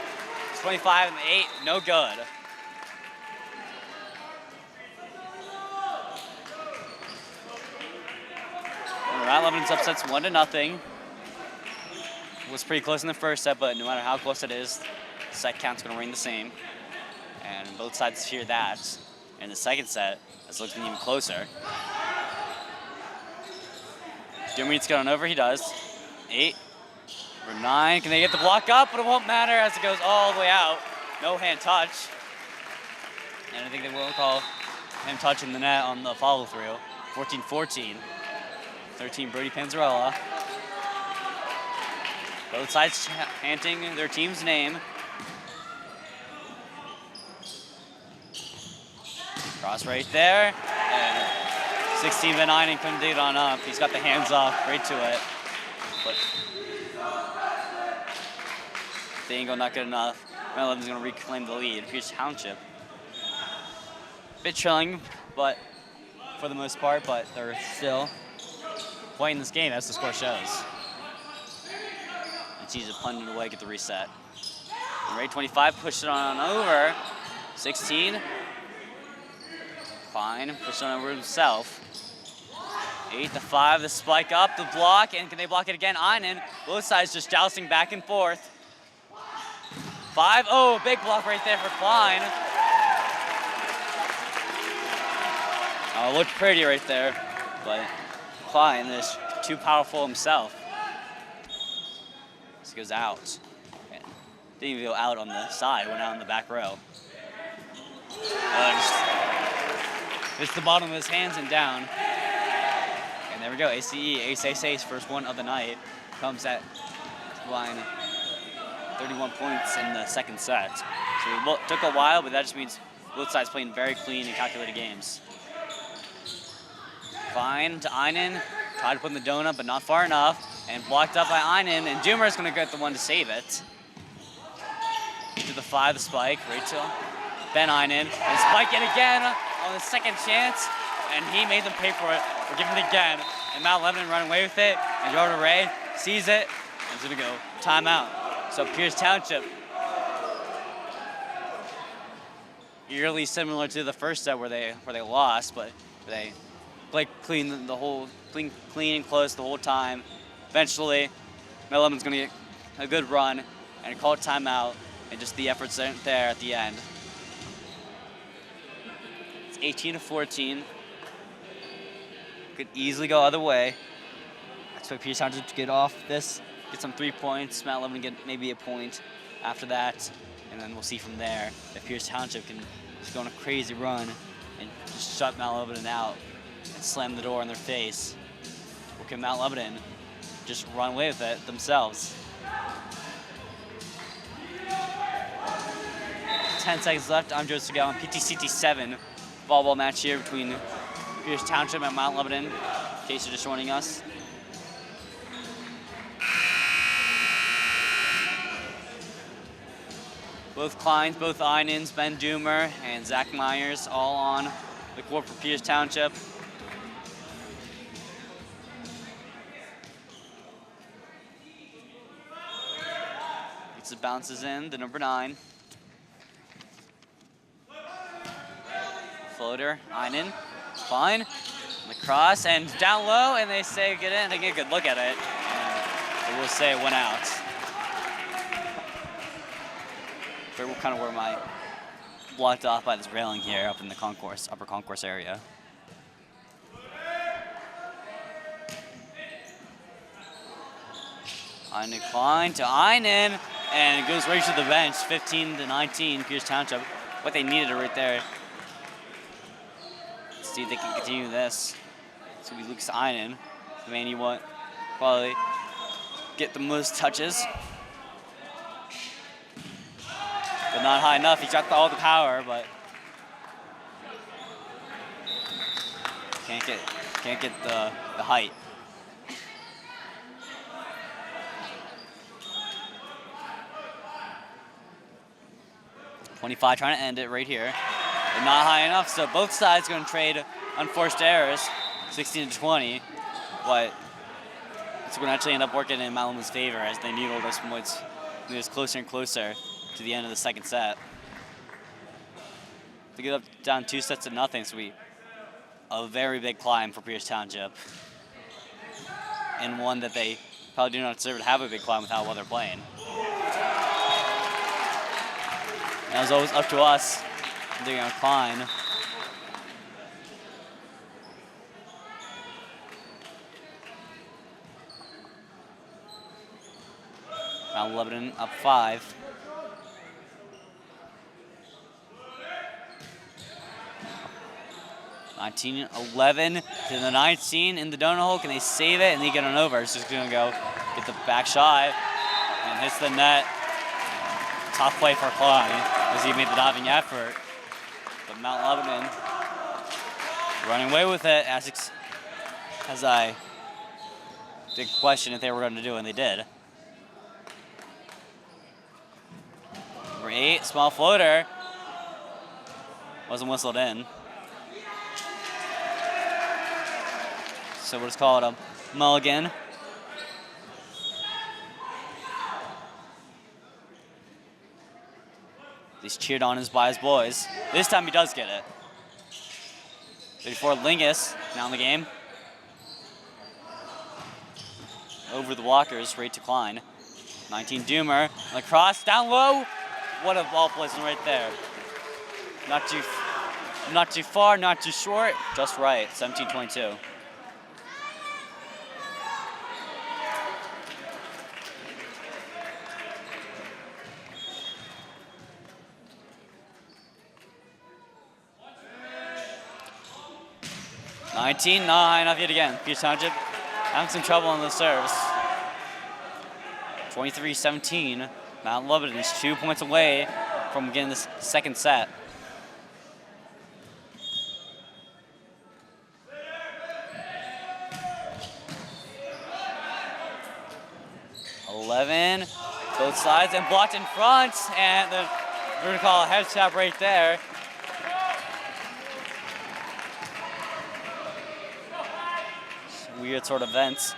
25 and 8, no good. Mount Lebanon's upsets 1-0. It was pretty close in the first set, but no matter how close it is, the set count's going to remain the same. And both sides hear that. In the second set, it's looking even closer. Junior needs to get on over, he does. 8 for 9. Can they get the block up? But it won't matter as it goes all the way out. No hand touch. And I think they will call him touching the net on the follow-through. 14-14. 13 Brody Panzarella. Both sides chanting their team's name. Cross right there. And 16 Ben Einen couldn't dig it on up. He's got the hands off right to it. But the angle not good enough. Mount Lebanon's going to reclaim the lead. Pierce Township. Bit trailing, but for the most part, but they're still playing this game as the score shows. It's easy to punt it away, get the reset. And Ray 25 pushed it on over. 16. Fine, pushed it on over himself. 8-5, the spike up, the block, and can they block it again? Einen, both sides just jousting back and forth. 5, oh, big block right there for Klein. Oh, looked pretty right there, but Klein is too powerful himself. This goes out. And didn't even go out on the side, went out on the back row. Just the bottom of his hands and down. And there we go, ACE, Ace, first one of the night. Comes at line 31 points in the second set. So it took a while, but that just means both sides playing very clean and calculated games. Fine to Einen, tried to put in the donut, but not far enough, and blocked up by Einen, and Doomer is going to get the one to save it. To the 5, the spike, right to Ben Einen, and spike it again on the second chance, and he made them pay for it. We're giving it again, and Mount Lebanon running away with it, and Jordan Ray sees it, and it's going to go timeout. So Pierce Township, eerily similar to the first set where they lost, but they played clean clean and close the whole time. Eventually, Mount Lebanon's going to get a good run and call a timeout, and just the efforts there at the end. It's 18-14. Could easily go other way. I expect Pierce Township to get off this, get some 3 points. Mount Lebanon get maybe a point after that, and then we'll see from there if Pierce Township can just go on a crazy run and just shut Mount Lebanon out and slam the door in their face. Or can Mount Lebanon just run away with it themselves? 10 seconds left. I'm Joe Segal on PTCT 7 volleyball match here between Pierce Township and Mount Lebanon, in case you're just joining us. Both Kleins, both Einens, Ben Doomer, and Zach Myers all on the court for Pierce Township. Gets the bounces in, the number 9. Floater, Einen, fine. The cross, and down low, and they say get in. They get a good look at it, and they will say it went out. We're kind of where my blocked off by this railing here up in the concourse, upper concourse area. Einen Klein to Einen, and it goes right to the bench, 15-19, Pierce Township. What they needed right there. Let's see if they can continue this. So we look to Einen, the man you want probably get the most touches. But not high enough. He's got all the power, but can't get the height. .25 trying to end it right here, but not high enough. So both sides going to trade unforced errors, 16-20. But it's going to actually end up working in Mount Lebanon's favor as they need all those points, move us closer and closer to the end of the second set. To get up down 2 sets to nothing, so a very big climb for Pierce Township, and one that they probably do not deserve to have a big climb with how well they're playing. Now it's always up to us. They're gonna climb. Mount Lebanon up 5. (19-11) to the 19 in the donut hole. Can they save it? And they get on over. It's just gonna go get the back shot. and hits the net. Tough play for Klein as he made the diving effort. But Mount Lebanon running away with it as I did question if they were going to do, and they did. Number 8, small floater. Wasn't whistled in. So we'll just call it a mulligan. He's cheered on by his boys. This time he does get it. 34 Lingus now in the game. Over the blockers, right to Klein. 19 Doomer, lacrosse down low. What a ball placement right there. Not too far, not too short, just right. 17-22. Not high enough yet again. Pierce Township having some trouble on the serves. 23-17. Mount Lebanon is 2 points away from getting this second set. Both sides and blocked in front, and we're going to call a head tap right there. Weird sort of events.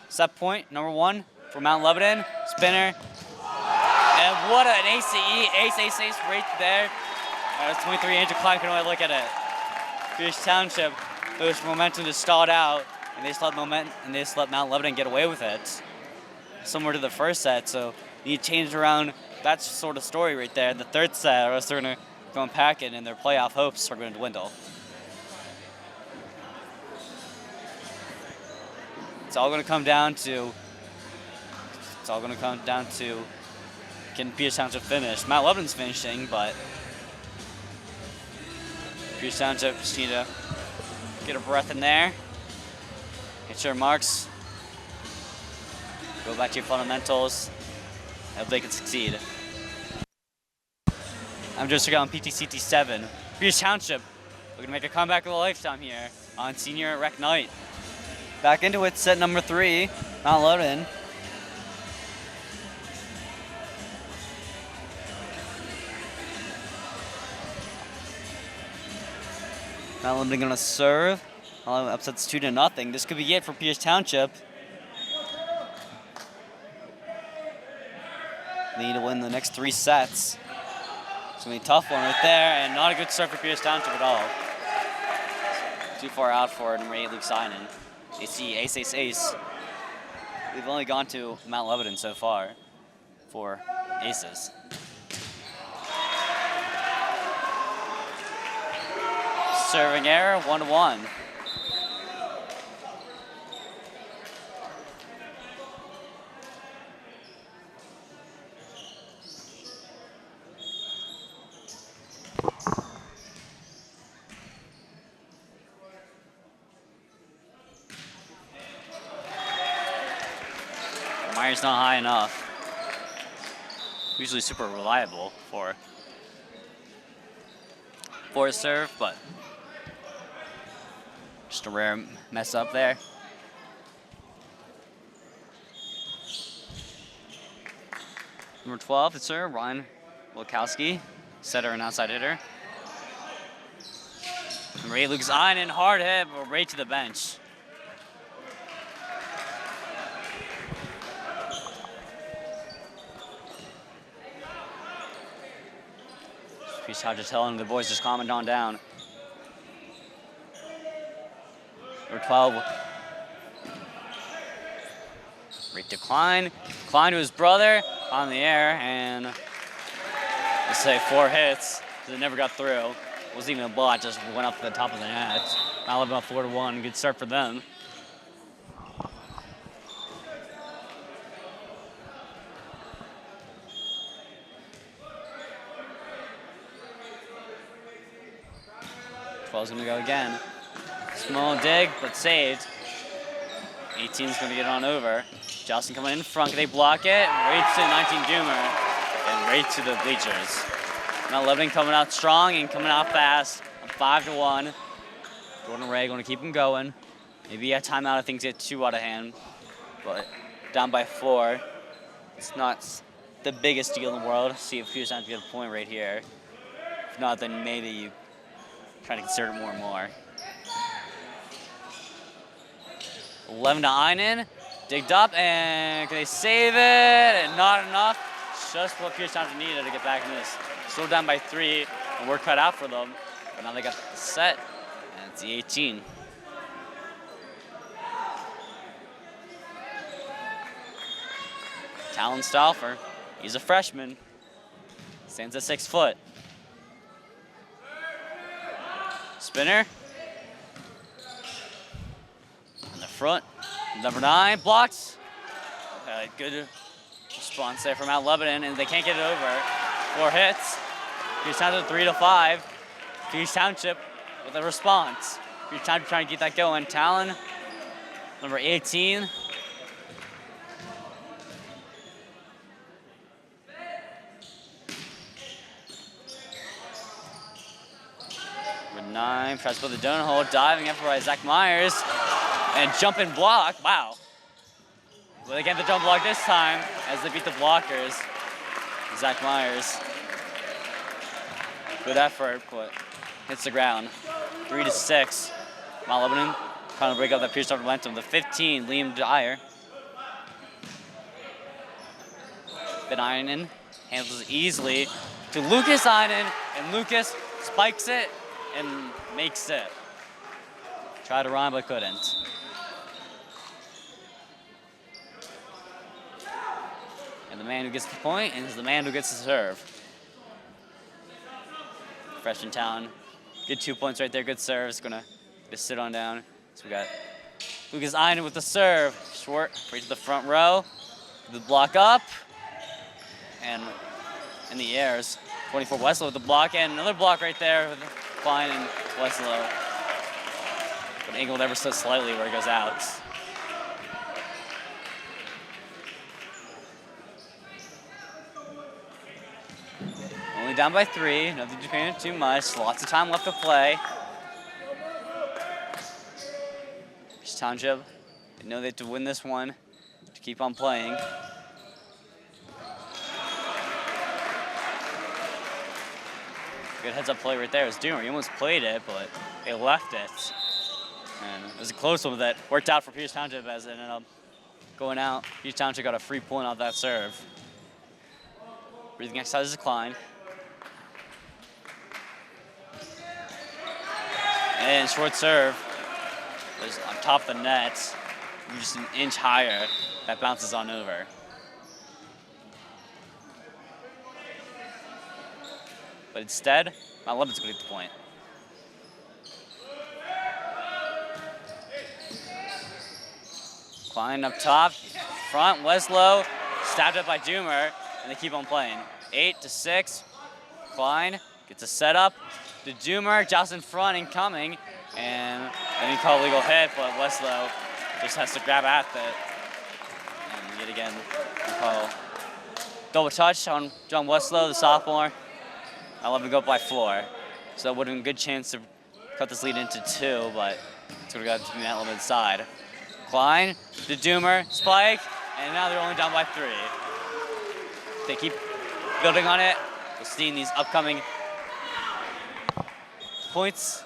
Set point number 1 for Mount Lebanon. Spinner. And what an ace right there. That's 23. Angel Klein can only look at it. Pierce Township, those momentum just stalled out, and they just let Mount Lebanon get away with it. Similar to the first set, so you need to change around that sort of story right there in the third set, or else they're going to go and pack it, and their playoff hopes are going to dwindle. It's all going to come down to getting Pierce Township finished. Mount Lebanon's finishing, but Pierce Township just need to get a breath in there, hit your marks, go back to your fundamentals, hope they can succeed. I'm Joseph on PTCT 7. Pierce Township looking to make a comeback of a lifetime here on Senior Rec Night. Back into it, set number 3, Mount Lebanon. Mount Lebanon gonna serve. Upsets 2-0. This could be it for Pierce Township. They need to win the next 3 sets. It's gonna be a tough one right there, and not a good start for Pierce Township at all. Too far out for number 8, Luke Simon. They see ace. We've only gone to Mount Lebanon so far for aces. Serving error, 1-1. Meyer's not high enough. Usually super reliable for a serve, but just a rare mess up there. Number 12, the serve, Ryan Wilkowski, setter and outside hitter. Number 8, Luke Zinen, hard hit, but right to the bench. He's just telling the boys just calm on down. Number 12. Right to Klein. Klein to his brother on the air, and let's say 4 hits. It never got through. It wasn't even a ball, it just went up to the top of the net. Now about 4-1. Good start for them. Gonna go again. Small dig, but saved. 18 is going to get on over. Johnson coming in front. Can they block it? Right to 19 Doomer and right to the bleachers. Now Lebanon coming out strong and coming out fast. 5-1. Jordan Ray going to keep him going. Maybe a timeout if things get too out of hand. But down by 4. It's not the biggest deal in the world. See if Pierce Township get a point right here. If not, then maybe you try to consider it more and more. 11 to Einen. Digged up, and can they save it? And not enough. Just what Pierce Township needed to get back in this. Still down by 3, and we're cut out for them. But now they got the set, and it's the 18. Talon Stauffer, he's a freshman. Stands at 6 foot. Spinner. In the front, number 9, blocked. Good response there from Mount Lebanon, and they can't get it over. 4 hits. Pierce Township 3-5. Pierce Township with a response. Pierce Township trying to get that going. Talon, number 18. Number 9 tries to put the donut hole, diving effort by Zach Myers, and jumping block. Wow. Well, they get the jump block this time as they beat the blockers. Zach Myers. Good effort, but hits the ground. 3-6. Mount Lebanon trying to break up that Pierce Township momentum. The 15, Liam Dyer. Ben Einen handles it easily to Lucas Einen, and Lucas spikes it and makes it. Tried to run, but couldn't. And the man who gets the point is the man who gets the serve. Freshman Town, good 2 points right there, good serve. It's gonna just sit on down. So we got Lucas Einen with the serve. Short, right to the front row. The block up. And in the airs, 24 Westlow with the block, and another block right there with Klein and Westlow. But angled ever so slightly where it goes out. Only down by 3, nothing to pay too much. Lots of time left to play. Pierce Township, they know they have to win this one to keep on playing. Good heads-up play right there. It was Doomer. He almost played it, but they left it. And it was a close one that worked out for Pierce Township as it ended up going out. Pierce Township got a free point off that serve. Breathing exercise is Klein. And short serve was on top of the net, just an inch higher. That bounces on over. But instead, Mount Lebanon's going to get the point. Klein up top, front, Westlow, stabbed up by Doomer, and they keep on playing. 8-6, Klein gets a setup to Doomer, Joust in front, incoming, and then he called a legal hit, but Westlow just has to grab at it. And yet again, we call double touch on John Westlow, the sophomore. I love to go up by 4. So that would have been a good chance to cut this lead into 2, but it's going to go to the net limit side. Klein to Doomer, spike, and now they're only down by 3. They keep building on it. We'll see in these upcoming points.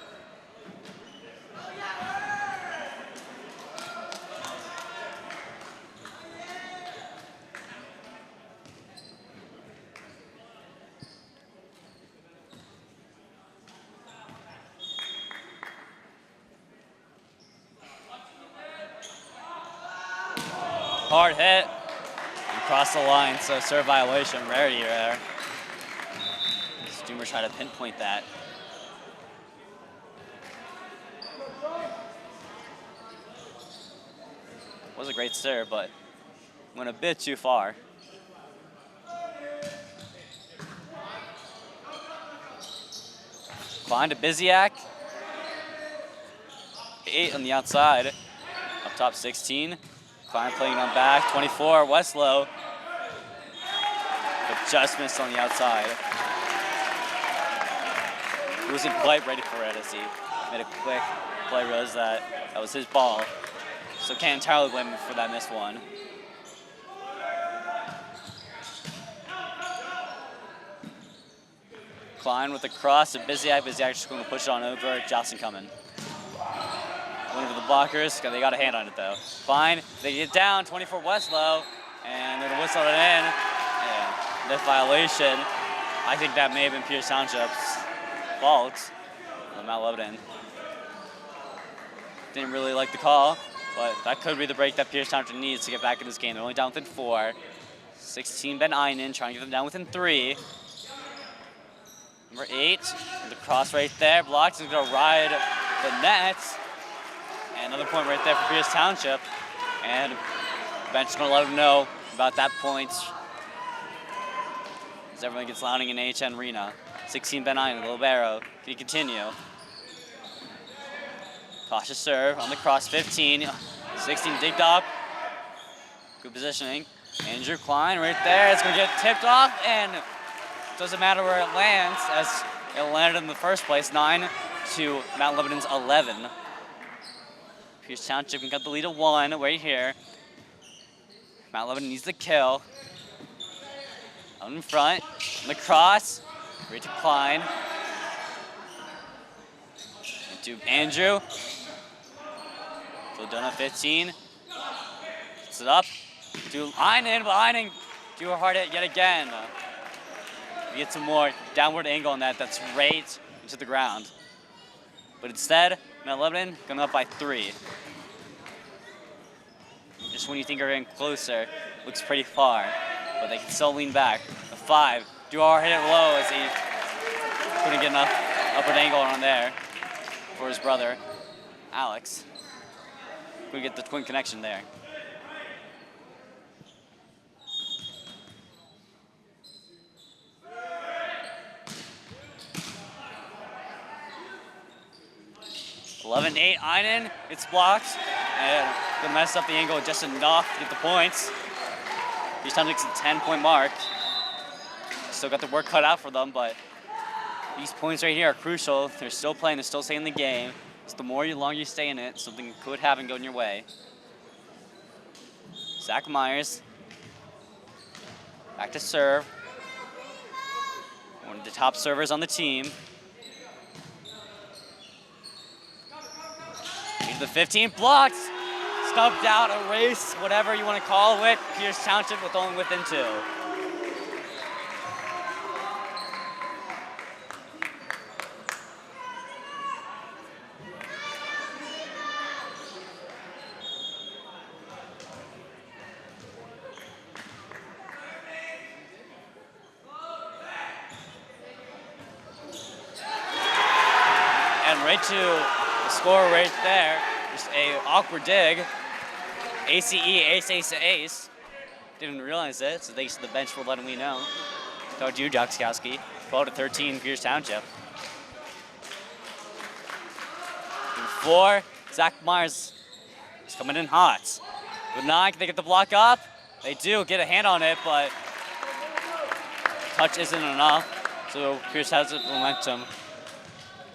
Hard hit and cross the line, so serve violation, rarity there. Doomer trying to pinpoint that. Was a great serve, but went a bit too far. Klein to Biziak. 8 on the outside. Up top 16. Klein playing on back. 24, Westlow. But just missed on the outside. He wasn't quite ready for it as he made a quick play, realized that was his ball. So can't entirely blame him for that missed one. Klein with the cross to Biziak. Biziak just going to push it on over. Johnson coming. One of the blockers. They got a hand on it though. Klein, they get down. 24 Westlow, and they're going to whistle it in. And the violation. I think that may have been Pierce Township's fault. Mount Lebanon didn't really like the call, but that could be the break that Pierce Township needs to get back in this game. They're only down within 4. 16 Ben Einen trying to get them down within 3. Number 8, the cross right there, blocked. He's going to ride the net. And another point right there for Pierce Township. And the bench is going to let them know about that point as everyone gets lounging in HN Arena. 16 Ben Einen, Libero. Can he continue? Cautious serve on the cross, 15. 16 digged up. Good positioning. Andrew Klein right there. It's going to get tipped off, and doesn't matter where it lands, as it landed in the first place. 9 to Mount Lebanon's 11. Pierce Township can cut the lead to 1 right here. Mount Lebanon needs the kill. Out in front. On the cross. Right to Klein. To Andrew. Donna 15. Gets it up. To Einen, but Einen do a hard hit yet again. We get some more downward angle on that. That's right into the ground. But instead, Mount Lebanon going up by 3. Just when you think you're getting closer, looks pretty far, but they can still lean back. A 5. Duar hit it low as he couldn't get enough upward angle on there for his brother, Alex. We get the twin connection there. (11-8) Einen, it's blocked, and they mess up the angle just enough to get the points. Each time makes a 10-point mark. Still got the work cut out for them, but these points right here are crucial. They're still playing, they're still staying in the game. So the longer you stay in it, something could happen going your way. Zach Myers. Back to serve. One of the top servers on the team. Into the 15, blocked. Stubbed out, erased, whatever you want to call it. Pierce Township with only within 2. Right to the score right there. Just a awkward dig. ACE, ace, ace, ace. Didn't realize it, so thanks to the bench for letting me know. Talk to you, Jockskowski. 12-13, Pierce Township. 4, Zach Myers is coming in hot. With 9, can they get the block up? They do get a hand on it, but touch isn't enough. So Pierce has it momentum.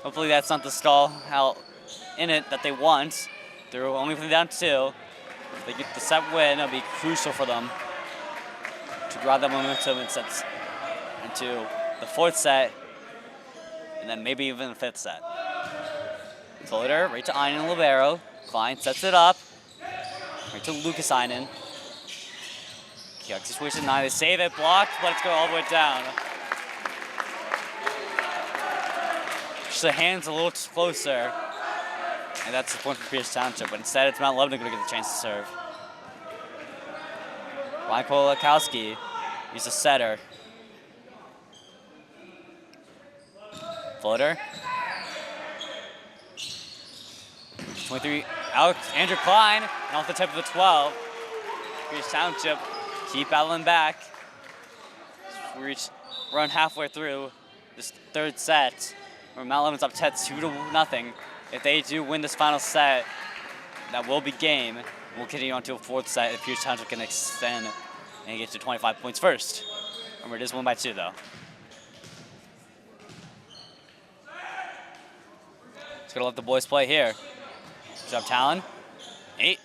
Hopefully that's not the stall out in it that they want. They're only down 2. If they get the set win, it'll be crucial for them to grab that momentum and sets into the 4th set, and then maybe even the 5th set. Floater, right to Einen and Libero. Klein sets it up. Right to Lucas Einen. Kiyoxi switches 9, they save it, blocked, but it's going all the way down. Just the hands a little closer, and that's the point for Pierce Township, but instead it's Mount Lebanon going to get the chance to serve. Ryan Kolakowski, he's a setter. Floater. 23, Alex, Andrew Klein, and off the tip of the 12. Pierce Township keep battling back. We run halfway through this 3rd set. Where Mount Lebanon's up 2-0. If they do win this final set, that will be game. We'll continue on to a fourth set if Pierce Township can extend and get to 25 points first. Remember, it is 1 by 2 though. Just gonna let the boys play here. Good job, Talon. 8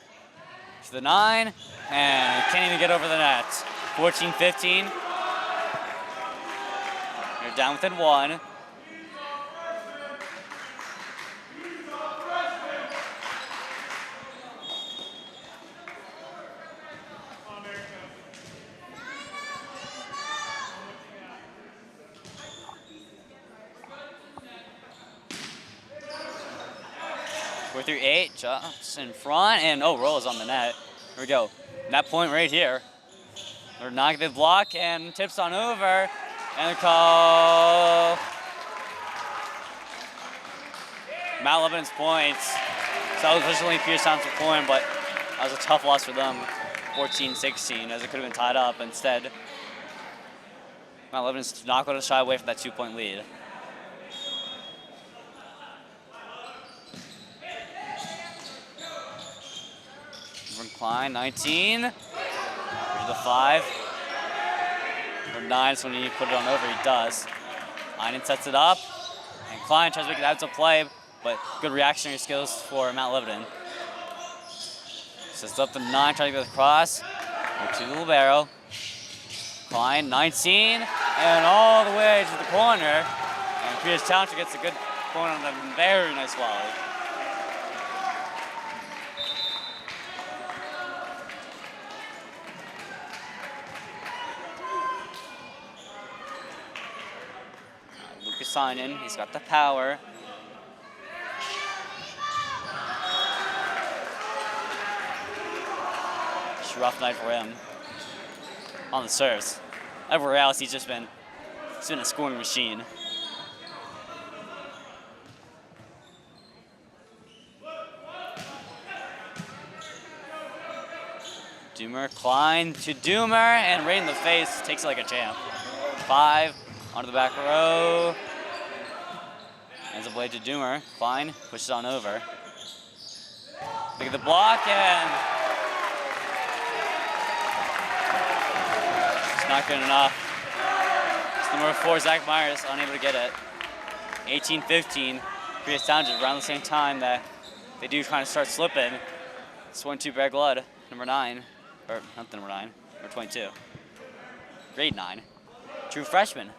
to the 9, and can't even get over the net. 14-15. They're down within 1. We're through 8, just in front, and roll is on the net. Here we go. Net point right here. They're knocking the block and tips on over, and the call. Mount Lebanon's points. So that was originally Pierce Township's point, but that was a tough loss for them. 14-16, as it could have been tied up. Instead, Mount Lebanon's not going to shy away from that 2-point lead. Klein, 19. Here's the 5. Or 9, so when you put it on over, he does. Einen sets it up. And Klein tries to make it out to play, but good reactionary skills for Mount Lebanon. Sets up the 9, trying to get across. To the libero. Klein, 19. And all the way to the corner. And Pierce Township gets a good point on a very nice volley. Sign-in. He's got the power. It's a rough night for him on the serves. Everywhere else, he's been a scoring machine. Doomer, Klein to Doomer, and right in the face, takes it like a champ. 5 onto the back row. Ends up blade to Doomer. Klein pushes on over. Look at the block, and it's not good enough. It's number 4, Zach Myers, unable to get it. 18-15. Pierce Township around the same time that they do kind of start slipping. It's 1-2 Brad Blood, number 9. Or not the number 9, number 22. Grade 9. True freshman.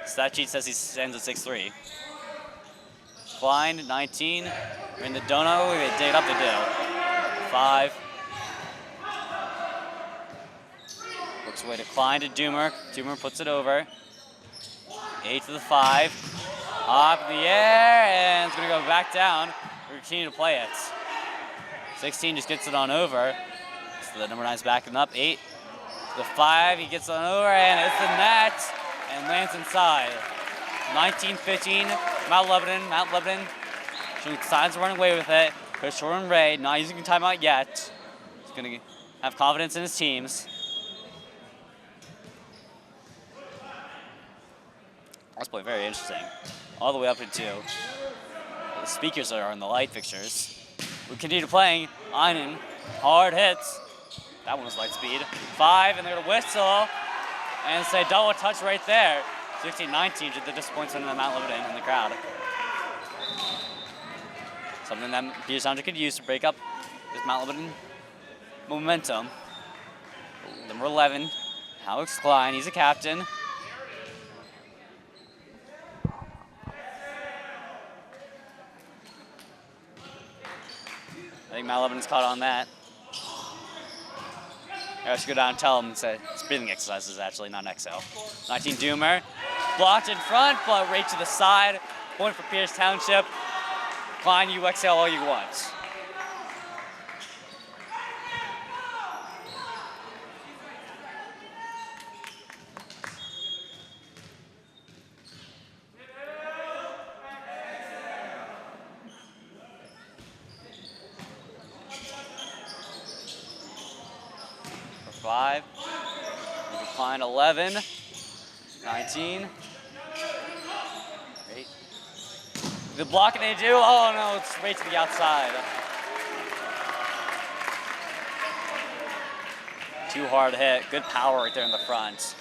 Stat sheet says he stands at 6'3". Klein, 19. We're in the dono. We dig it up to do. 5. Works away to Klein to Doomer. Doomer puts it over. 8 to the 5. Up in the air, and it's going to go back down. We continue to play it. 16 just gets it on over. So the number 9's backing up. 8 to the 5. He gets it on over, and it's the net. And lands inside. 19-15, Mount Lebanon showing signs of running away with it. Chris Jordan Ray, not using a timeout yet. He's gonna have confidence in his teams. This play very interesting. All the way up into the speakers are on the light fixtures. We continue playing. Einen, hard hits. That one was light speed. 5, and they're gonna whistle. And say double touch right there. 16-19 to the disappointment of Mount Lebanon in the crowd. Something that Pierce Township could use to break up this Mount Lebanon momentum. Number 11, Alex Klein, he's a captain. I think Mount Lebanon's caught on that. I should go down and tell him and say it's breathing exercises, actually, not an exhale. 19 Doomer. Blocked in front, but right to the side. Point for Pierce Township. Klein, you exhale all you want. For 5. Klein 11. 19. 8. The block and they do. Oh no, it's right to the outside. Too hard hit. Good power right there in the front.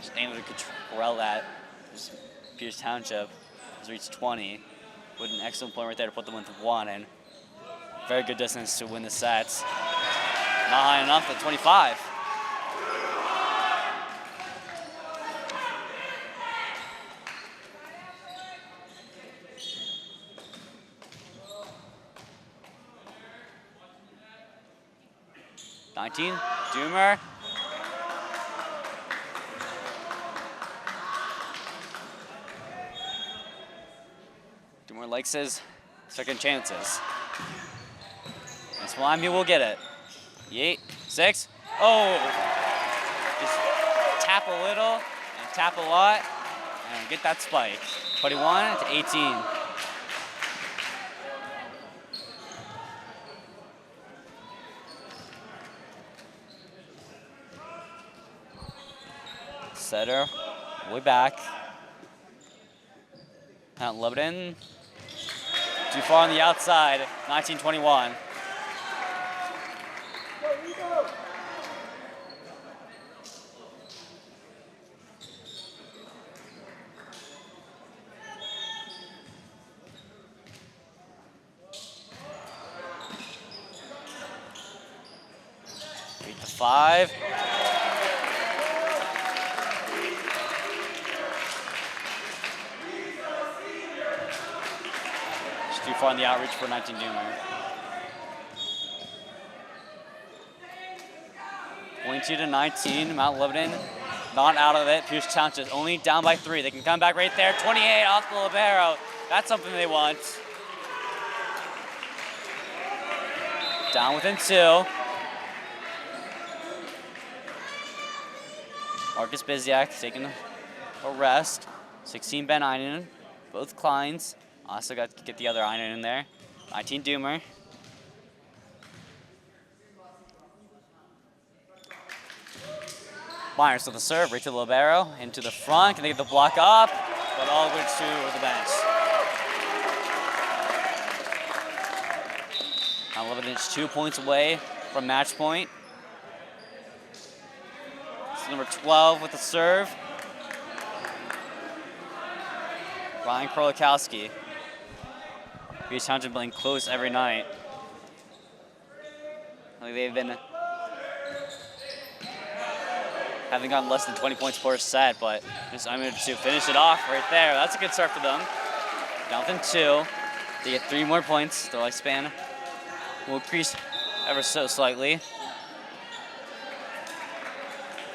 Just able to control that. Just Pierce Township has reached 20. With an excellent point right there to put them with 1 and very good distance to win the sets. Not high enough at 25. Doomer. Doomer likes his second chances. And Swami will get it. 8, 6. Oh! Just tap a little and tap a lot and get that spike. 21 to 18. Setter, way back. Mount Lebanon, too far on the outside, 19-21. Eight to 5. Too far on the outreach for 19 Doomer. 22 to 19, Mount Lebanon not out of it. Pierce Township only down by 3. They can come back right there. 28 off the libero. That's something they want. Down within 2. Marcus Biziak taking a rest. 16 Ben Einen, both Kleins. Also got to get the other Einen in there. 19 Doomer. Myers with the serve, right to the libero, into the front. Can they get the block up? But all the way to the bench. Now Lebanon's 2 points away from match point. It's number 12 with the serve. Ryan Krolikowski. Pierce Township playing close every night. I think they've been haven't gotten less than 20 points per set, but I'm going to finish it off right there. That's a good start for them. Down within 2. They get 3 more points. Their lifespan will increase ever so slightly.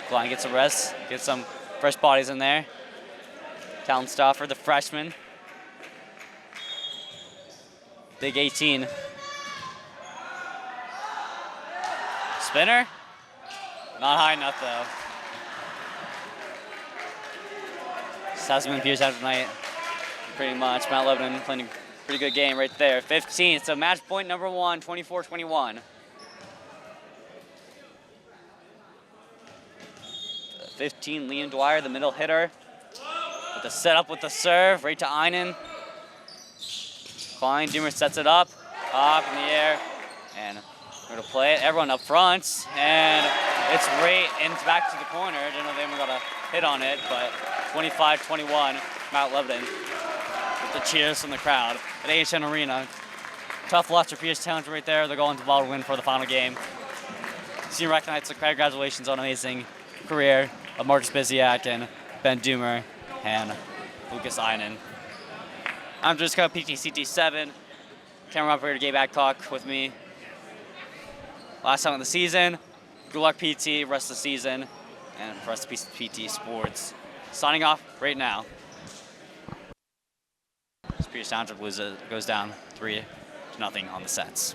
Klein gets a rest, get some fresh bodies in there. Talon Stauffer, the freshman. Big 18. Spinner? Not high enough though. This hasn't been Pierce out tonight, pretty much. Mount Lebanon playing a pretty good game right there. 15, so match point number 1, 24-21. 15, Liam Dwyer, the middle hitter. With the setup with the serve, right to Einen. Klein, Doomer sets it up in the air, and we're gonna play it. Everyone up front, and it's right and back to the corner. Didn't know they even got a hit on it, but 25-21, Mount Lebanon with the cheers from the crowd at AHN Arena. Tough loss for Pierce Township right there. They're going to ball to win for the final game. Senior recognized, so congratulations on an amazing career of Marcus Biziak and Ben Doomer and Lucas Einen. I'm just going to PTCT7. Camera operator Gabe Adcock with me. Last time of the season. Good luck PT, rest of the season, and for us PT Sports. Signing off right now. Pierce Township goes down 3-0 on the sets.